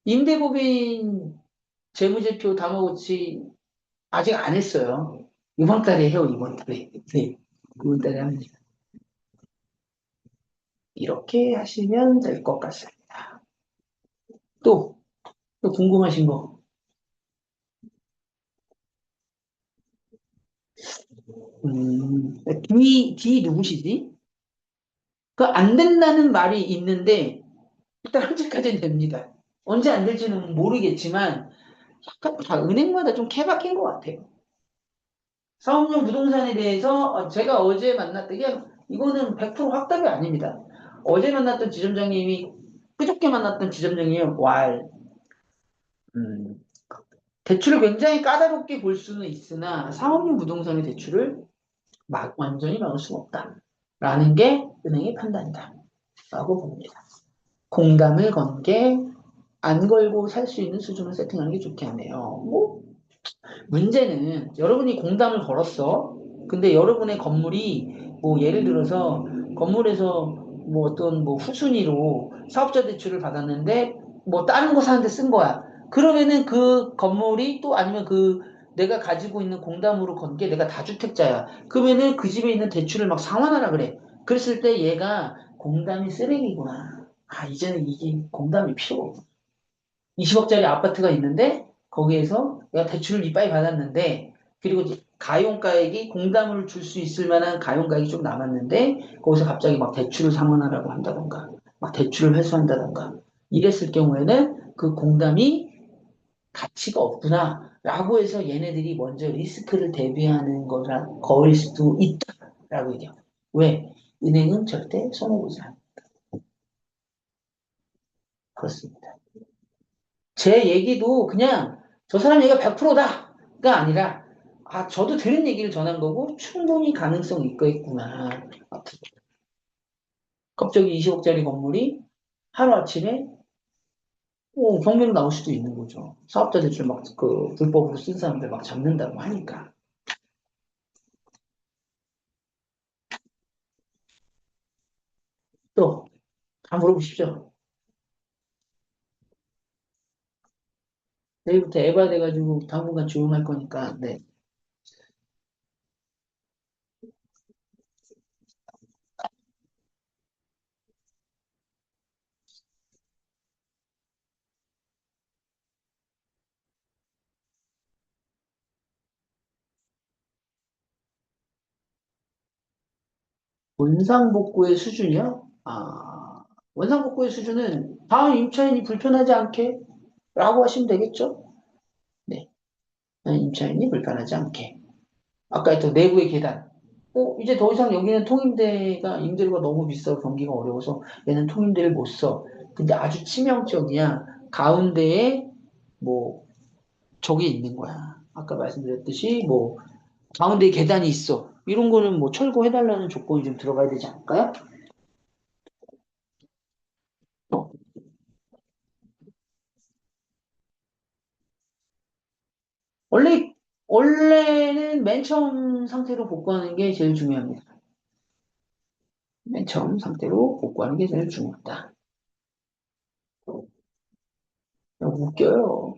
임대법인 재무제표 담아놓지 아직 안 했어요. 이번 달에 해요, 이번 달에. 네. 이번 달에 합니다. 이렇게 하시면 될 것 같습니다. 또, 또 궁금하신 거. D 누구시지? 그 안 된다는 말이 있는데, 일단 현재까지는 됩니다. 언제 안 될지는 모르겠지만, 약간 다 은행마다 좀 케바케인 것 같아요. 사업용 부동산에 대해서 제가 어제 만났던 게 이거는 100% 확답이 아닙니다. 어제 만났던 지점장님이 그저께 만났던 지점장님이 음, 대출을 굉장히 까다롭게 볼 수는 있으나 사업용 부동산의 대출을 완전히 막을 수는 없다라는 게 은행의 판단이다라고 봅니다. 공담을 건 게 안 걸고 살 수 있는 수준을 세팅하는 게 좋겠네요. 뭐 문제는 여러분이 공담을 걸었어. 근데 여러분의 건물이 뭐 예를 들어서 건물에서 뭐 어떤 뭐 후순위로 사업자 대출을 받았는데 뭐 다른 거 사는데 쓴 거야. 그러면은 그 건물이 또 아니면 그 내가 가지고 있는 공담으로 건 게 내가 다주택자야. 그러면은 그 집에 있는 대출을 막 상환하라 그래. 그랬을 때 얘가 공담이 쓰레기구나. 아, 이제는 이게 공담이 필요 없어. 20억짜리 아파트가 있는데 거기에서 내가 대출을 이빠이 받았는데 그리고 이제 가용가액이 공담을 줄 수 있을 만한 가용가액이 좀 남았는데 거기서 갑자기 막 대출을 상환하라고 한다던가 막 대출을 회수한다던가 이랬을 경우에는 그 공담이 가치가 없구나 라고 해서 얘네들이 먼저 리스크를 대비하는 거라 거일 수도 있다라고 얘기해요. 왜? 은행은 절대 손해보지 않아요. 그렇습니다. 제 얘기도 그냥 저 사람 얘기가 100%다가 아니라 아 저도 들은 얘기를 전한 거고 충분히 가능성이 있겠구나. 갑자기 20억짜리 건물이 하루아침에 경매로 나올 수도 있는 거죠. 사업자 대출 막 그 불법으로 쓴 사람들 막 잡는다고 하니까. 또 다 물어보십시오. 내일부터 에바 돼가지고 당분간 조용할 거니까 네. 원상복구의 수준이요? 원상복구의 수준은 다음 임차인이 불편하지 않게 라고 하시면 되겠죠? 네. 임차인이 불편하지 않게. 아까 했던 내부의 계단. 이제 더 이상 여기는 통임대가 임대료가 너무 비싸고 경기가 어려워서 얘는 통임대를 못 써. 근데 아주 치명적이야. 가운데에 뭐 저기 있는 거야. 아까 말씀드렸듯이 뭐 가운데에 계단이 있어. 이런 거는 뭐 철거해달라는 조건이 좀 들어가야 되지 않을까요? 어, 원래는 맨 처음 상태로 복구하는 게 제일 중요합니다. 맨 처음 상태로 복구하는 게 제일 중요하다. 웃겨요.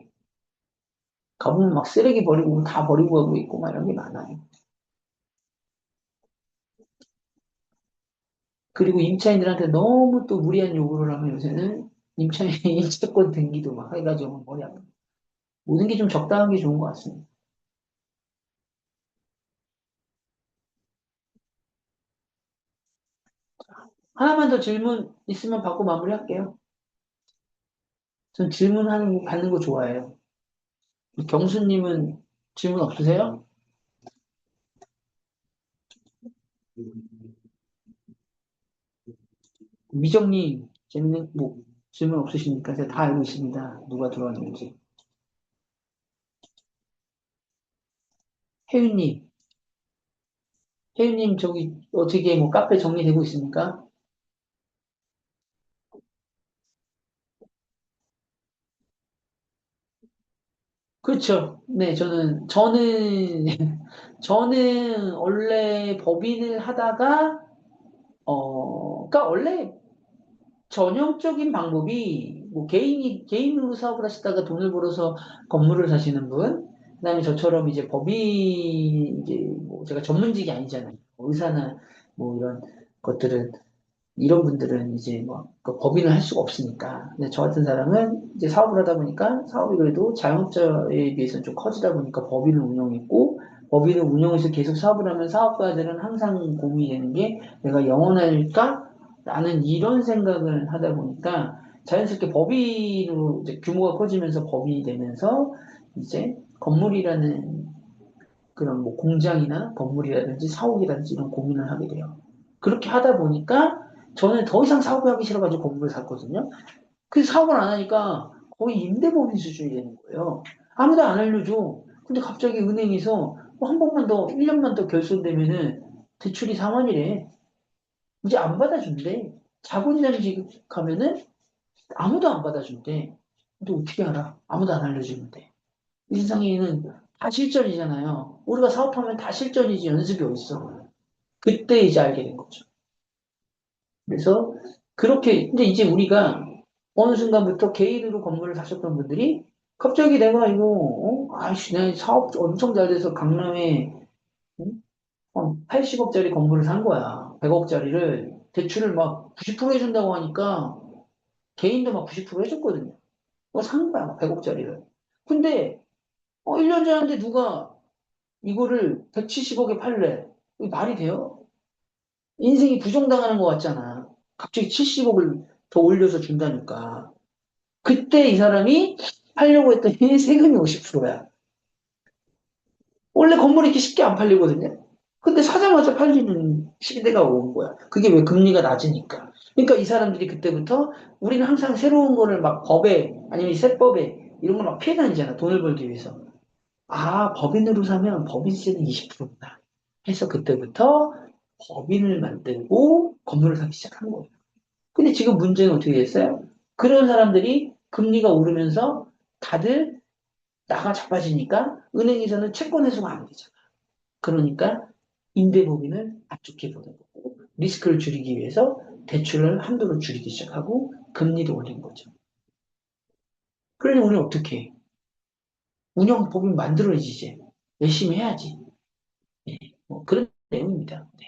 가보면 막 쓰레기 버리고 다 버리고 가고 있고 막 이런 게 많아요. 그리고 임차인들한테 너무 또 무리한 요구를 하면 요새는 임차인 임차권 등기도 막 해가지고 머리 아파. 모든 게 좀 적당한 게 좋은 것 같습니다. 하나만 더 질문 있으면 받고 마무리할게요. 전 받는 거 좋아해요. 경수님은 질문 없으세요? 미정님, 재밌는, 뭐, 질문 없으십니까? 제가 다 알고 있습니다. 누가 들어왔는지. 혜윤님, 혜윤님, 저기, 어떻게, 뭐, 카페 정리되고 있습니까? 그렇죠. 네, 저는 원래 법인을 하다가, 그러니까 원래 전형적인 방법이 뭐 개인으로 사업을 하시다가 돈을 벌어서 건물을 사시는 분, 그다음에 저처럼 이제 법인, 이제 뭐 제가 전문직이 아니잖아요. 뭐 의사나 뭐 이런 것들은, 이런 분들은 이제 뭐그 법인을 할 수가 없으니까. 근데 저 같은 사람은 이제 사업을 하다 보니까 사업이 그래도 자영업자에 비해서는 좀 커지다 보니까 법인을 운영했고, 법인을 운영해서 계속 사업을 하면 사업가들은 항상 고민이 되는 게 내가 영원할까? 라는 이런 생각을 하다 보니까 자연스럽게 법인으로 이제 규모가 커지면서 법인이 되면서 이제 건물이라는 그런 뭐 공장이나 건물이라든지 사옥이라든지 이런 고민을 하게 돼요. 그렇게 하다 보니까 저는 더 이상 사업을 하기 싫어가지고 건물을 샀거든요. 그 사업을 안 하니까 거의 임대법인 수준이 되는 거예요. 아무도 안 알려줘. 근데 갑자기 은행에서 뭐한 번만 더, 1년만 더 결손되면은 대출이 4만이래. 이제 안 받아준대. 자본이자금 가면은 아무도 안 받아준대. 근데 어떻게 알아? 아무도 안 알려주는데. 이 세상에는 다 실전이잖아요. 우리가 사업하면 다 실전이지 연습이 어딨어. 그때 이제 알게 된 거죠. 그래서 그렇게, 근데 이제 우리가 어느 순간부터 개인으로 건물을 사셨던 분들이 갑자기 내가 이거, 아이씨, 내가 사업 엄청 잘 돼서 강남에 80억짜리 건물을 산 거야. 100억짜리를 대출을 막 90% 해준다고 하니까 개인도 막 90% 해줬거든요. 그거 산 거야, 100억짜리를. 근데 1년 지났는데 누가 이거를 170억에 팔래? 이게 말이 돼요? 인생이 부정당하는 것 같잖아. 갑자기 70억을 더 올려서 준다니까. 그때 이 사람이 팔려고 했더니 세금이 50%야. 원래 건물이 이렇게 쉽게 안 팔리거든요. 근데 사자마자 팔리는 시대가 온 거야. 그게 왜 금리가 낮으니까. 그러니까 이 사람들이 그때부터 우리는 항상 새로운 거를 막 법에 아니면 세법에 이런 걸 막 피해 다니잖아. 돈을 벌기 위해서. 아, 법인으로 사면 법인세는 20%구나. 해서 그때부터 법인을 만들고 건물을 사기 시작한 거예요. 근데 지금 문제는 어떻게 됐어요? 그런 사람들이 금리가 오르면서 다들 나가 자빠지니까 은행에서는 채권 회수가 안 되잖아. 그러니까 임대법인을 안 좋게 보는 거고 리스크를 줄이기 위해서 대출을 한도를 줄이기 시작하고 금리도 올린 거죠. 그러니 우리는 어떻게 해? 운영법인 만들어야지 이제. 열심히 해야지. 네, 뭐 그런 내용입니다. 네.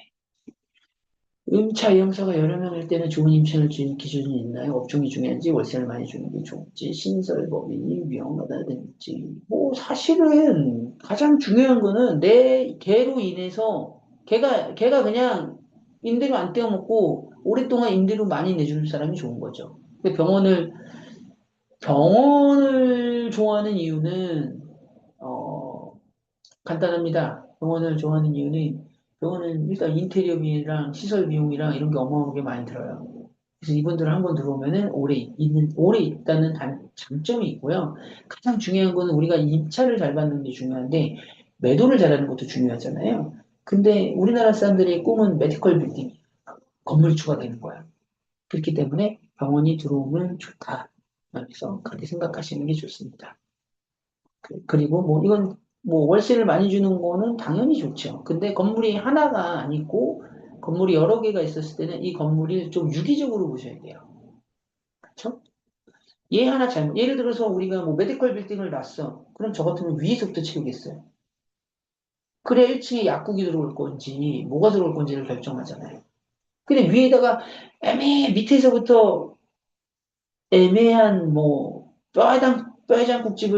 임차 이용사가 여러 명일 때는 좋은 임차를 주는 기준이 있나요? 업종이 중요한지, 월세를 많이 주는 게 좋은지, 신설법인이 위험하다든지. 뭐, 사실은 가장 중요한 거는 내 개로 인해서 걔가 그냥 임대료 안 떼어먹고 오랫동안 임대료 많이 내주는 사람이 좋은 거죠. 근데 병원을 좋아하는 이유는, 어, 간단합니다. 병원을 좋아하는 이유는 병원은 일단 인테리어 비랑 시설 비용이랑 이런 게 어마어마하게 많이 들어요. 그래서 이분들 한 번 들어오면은 오래 있다는 장점이 있고요. 가장 중요한 거는 우리가 입찰을 잘 받는 게 중요한데 매도를 잘하는 것도 중요하잖아요. 근데 우리나라 사람들의 꿈은 메디컬 빌딩, 건물주가 되는 거야. 그렇기 때문에 병원이 들어오면 좋다. 그래서 그렇게 생각하시는 게 좋습니다. 그리고 뭐 이건 뭐 월세를 많이 주는 거는 당연히 좋죠. 근데 건물이 하나가 아니고 건물이 여러 개가 있었을 때는 이 건물이 좀 유기적으로 보셔야 돼요. 그렇죠? 얘 하나 잘못. 예를 들어서 우리가 뭐 메디컬 빌딩을 놨어. 그럼 저 같으면 위에서부터 채우겠어요. 그래 1층에 약국이 들어올 건지 뭐가 들어올 건지를 결정하잖아요. 근데 위에다가 밑에서부터 애매한 뭐 뼈해장국집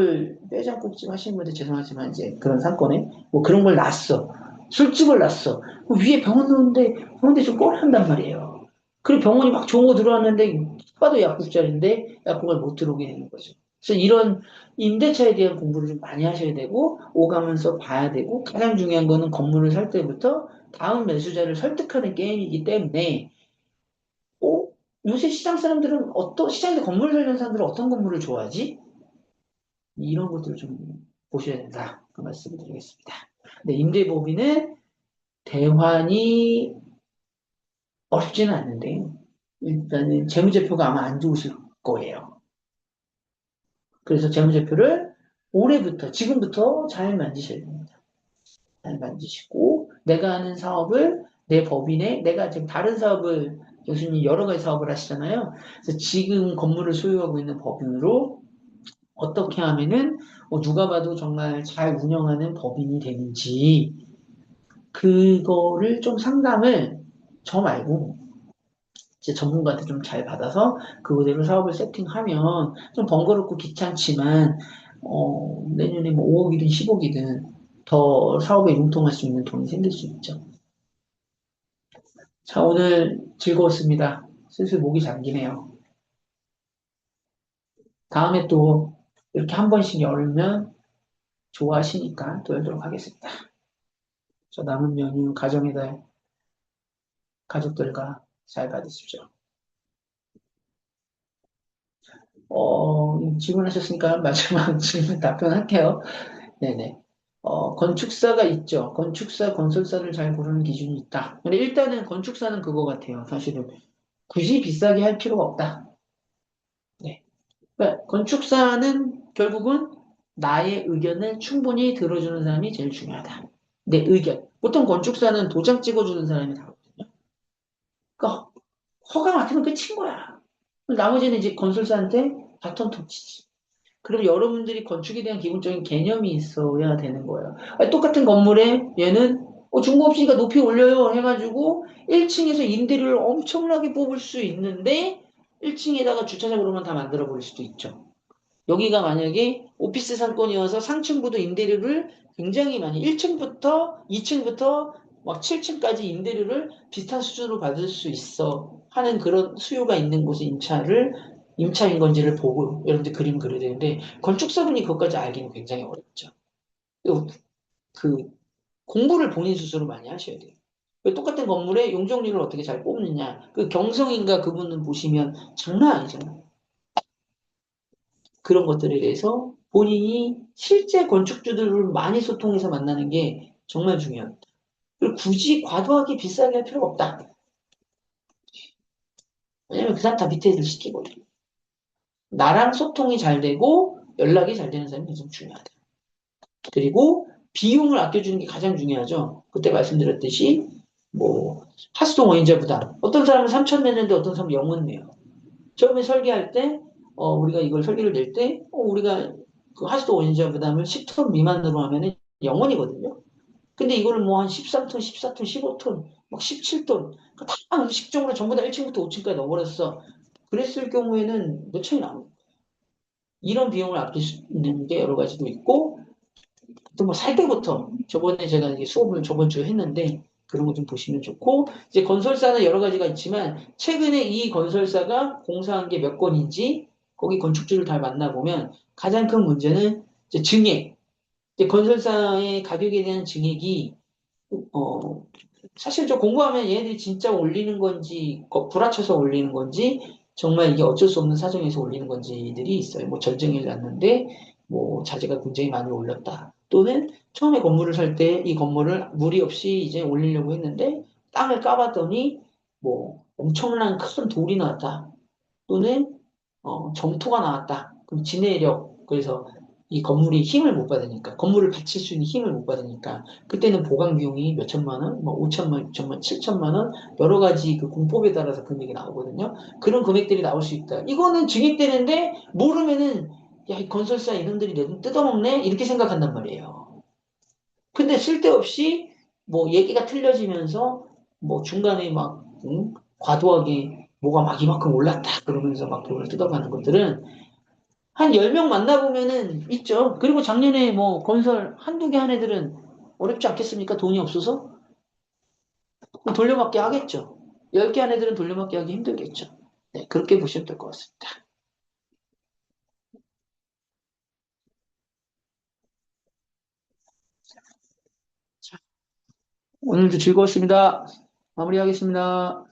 하시는 분들 죄송하지만 이제 그런 상권에 뭐 그런 걸 놨어. 술집을 놨어. 그 위에 병원 놓는데 병원데 좀 꼴한단 말이에요. 그리고 병원이 막 좋은 거 들어왔는데 봐도 약국자리인데 약국을 못 들어오게 되는 거죠. 그래서 이런 임대차에 대한 공부를 좀 많이 하셔야 되고 오가면서 봐야 되고 가장 중요한 거는 건물을 살 때부터 다음 매수자를 설득하는 게임이기 때문에 어? 요새 시장 사람들은 시장에서 건물을 살려는 사람들은 어떤 건물을 좋아하지? 이런 것들을 좀 보셔야 된다. 그 말씀을 드리겠습니다. 네, 임대보비는 대환이 어렵지는 않는데 일단은 재무제표가 아마 안 좋으실 거예요. 그래서 재무제표를 올해부터, 지금부터 잘 만지셔야 됩니다. 잘 만지시고, 내가 하는 사업을 내 법인에, 내가 지금 다른 사업을, 교수님 여러 가지 사업을 하시잖아요. 그래서 지금 건물을 소유하고 있는 법인으로 어떻게 하면은 누가 봐도 정말 잘 운영하는 법인이 되는지, 그거를 좀 상담을 저 말고 이제 전문가한테 좀 잘 받아서 그대로 사업을 세팅하면 좀 번거롭고 귀찮지만 내년에 뭐 5억이든 10억이든 더 사업에 융통할 수 있는 돈이 생길 수 있죠. 자, 오늘 즐거웠습니다. 슬슬 목이 잠기네요. 다음에 또 이렇게 한 번씩 열면 좋아하시니까 또 열도록 하겠습니다. 저 남은 연휴 가정의 달 가족들과 잘 받으십시오. 질문하셨으니까 마지막 질문 답변할게요. 네네. 건축사가 있죠. 건축사, 건설사를 잘 고르는 기준이 있다. 근데 일단은 건축사는 그거 같아요. 사실은 굳이 비싸게 할 필요가 없다. 네. 그러니까 건축사는 결국은 나의 의견을 충분히 들어주는 사람이 제일 중요하다. 내 의견. 보통 건축사는 도장 찍어주는 사람이 다거든요. 그러니까 허가 맡으면 끝인 거야. 나머지는 이제 건설사한테 바톤 터치지. 그럼 여러분들이 건축에 대한 기본적인 개념이 있어야 되는 거예요. 아니, 똑같은 건물에 얘는 중고 없으니까 높이 올려요 해가지고 1층에서 임대료를 엄청나게 뽑을 수 있는데 1층에다가 주차장으로만 다 만들어 버릴 수도 있죠. 여기가 만약에 오피스 상권이어서 상층부도 임대료를 굉장히 많이 1층부터 2층부터 막 7층까지 임대료를 비슷한 수준으로 받을 수 있어 하는 그런 수요가 있는 곳에 임차인 건지를 보고 여러분들 그림 그려야 되는데 건축사분이 그것까지 알기는 굉장히 어렵죠. 그리고 그 공부를 본인 스스로 많이 하셔야 돼요. 똑같은 건물에 용적률을 어떻게 잘 뽑느냐. 그 경성인가 그분은 보시면 장난 아니잖아요. 그런 것들에 대해서 본인이 실제 건축주들을 많이 소통해서 만나는 게 정말 중요합니다. 그리고 굳이 과도하게 비싸게 할 필요가 없다. 왜냐면 그 사람 다 밑에 애들 시키거든요. 나랑 소통이 잘 되고 연락이 잘 되는 사람이 가장 중요하다. 그리고 비용을 아껴주는 게 가장 중요하죠. 그때 말씀드렸듯이 뭐 하수도 원인자 부담. 어떤 사람은 3천 내는데 어떤 사람은 0원 내요. 처음에 설계할 때 우리가 이걸 설계를 낼 때 우리가 그 하수도 원인자 부담을 10톤 미만으로 하면은 0원이거든요. 근데 이거를 뭐 한 13톤, 14톤, 15톤, 막 17톤 다 음식적으로 전부 다 1층부터 5층까지 넣어버렸어. 그랬을 경우에는 몇 천이 나옵니다. 이런 비용을 아낄 수 있는 게 여러 가지도 있고 또 뭐 살 때부터 저번에 제가 이게 수업을 저번 주에 했는데 그런 거 좀 보시면 좋고 이제 건설사는 여러 가지가 있지만 최근에 이 건설사가 공사한 게 몇 건인지 거기 건축주를 다 만나보면 가장 큰 문제는 이제 증액. 이제 건설사의 가격에 대한 증액이 어 사실 저 공부하면 얘네들이 진짜 올리는 건지 구라쳐서 올리는 건지 정말 이게 어쩔 수 없는 사정에서 올리는 건지들이 있어요. 뭐 전쟁이 났는데 뭐 자재가 굉장히 많이 올랐다. 또는 처음에 건물을 살 때 이 건물을 무리 없이 이제 올리려고 했는데 땅을 까봤더니 뭐 엄청난 큰 돌이 나왔다. 또는 점토가 나왔다. 그럼 진해력 그래서 이 건물이 힘을 못 받으니까 건물을 받칠 수 있는 힘을 못 받으니까 그때는 보강 비용이 몇 천만 원, 뭐 5천만, 6천만, 7천만 원 여러 가지 그 공법에 따라서 금액이 나오거든요. 그런 금액들이 나올 수 있다. 이거는 증액되는데 모르면은 야, 이 건설사 이놈들이 내 돈 뜯어먹네 이렇게 생각한단 말이에요. 근데 쓸데없이 뭐 얘기가 틀려지면서 뭐 중간에 막 과도하게 뭐가 막 이만큼 올랐다 그러면서 막 돈을 뜯어가는 것들은 한 10명 만나보면은 있죠. 그리고 작년에 뭐 건설 한두 개 한 애들은 어렵지 않겠습니까? 돈이 없어서? 그럼 돌려받기 하겠죠. 10개 안에들은 돌려막기 하기 힘들겠죠. 네, 그렇게 보시면 될 것 같습니다. 자, 오늘도 즐거웠습니다. 마무리하겠습니다.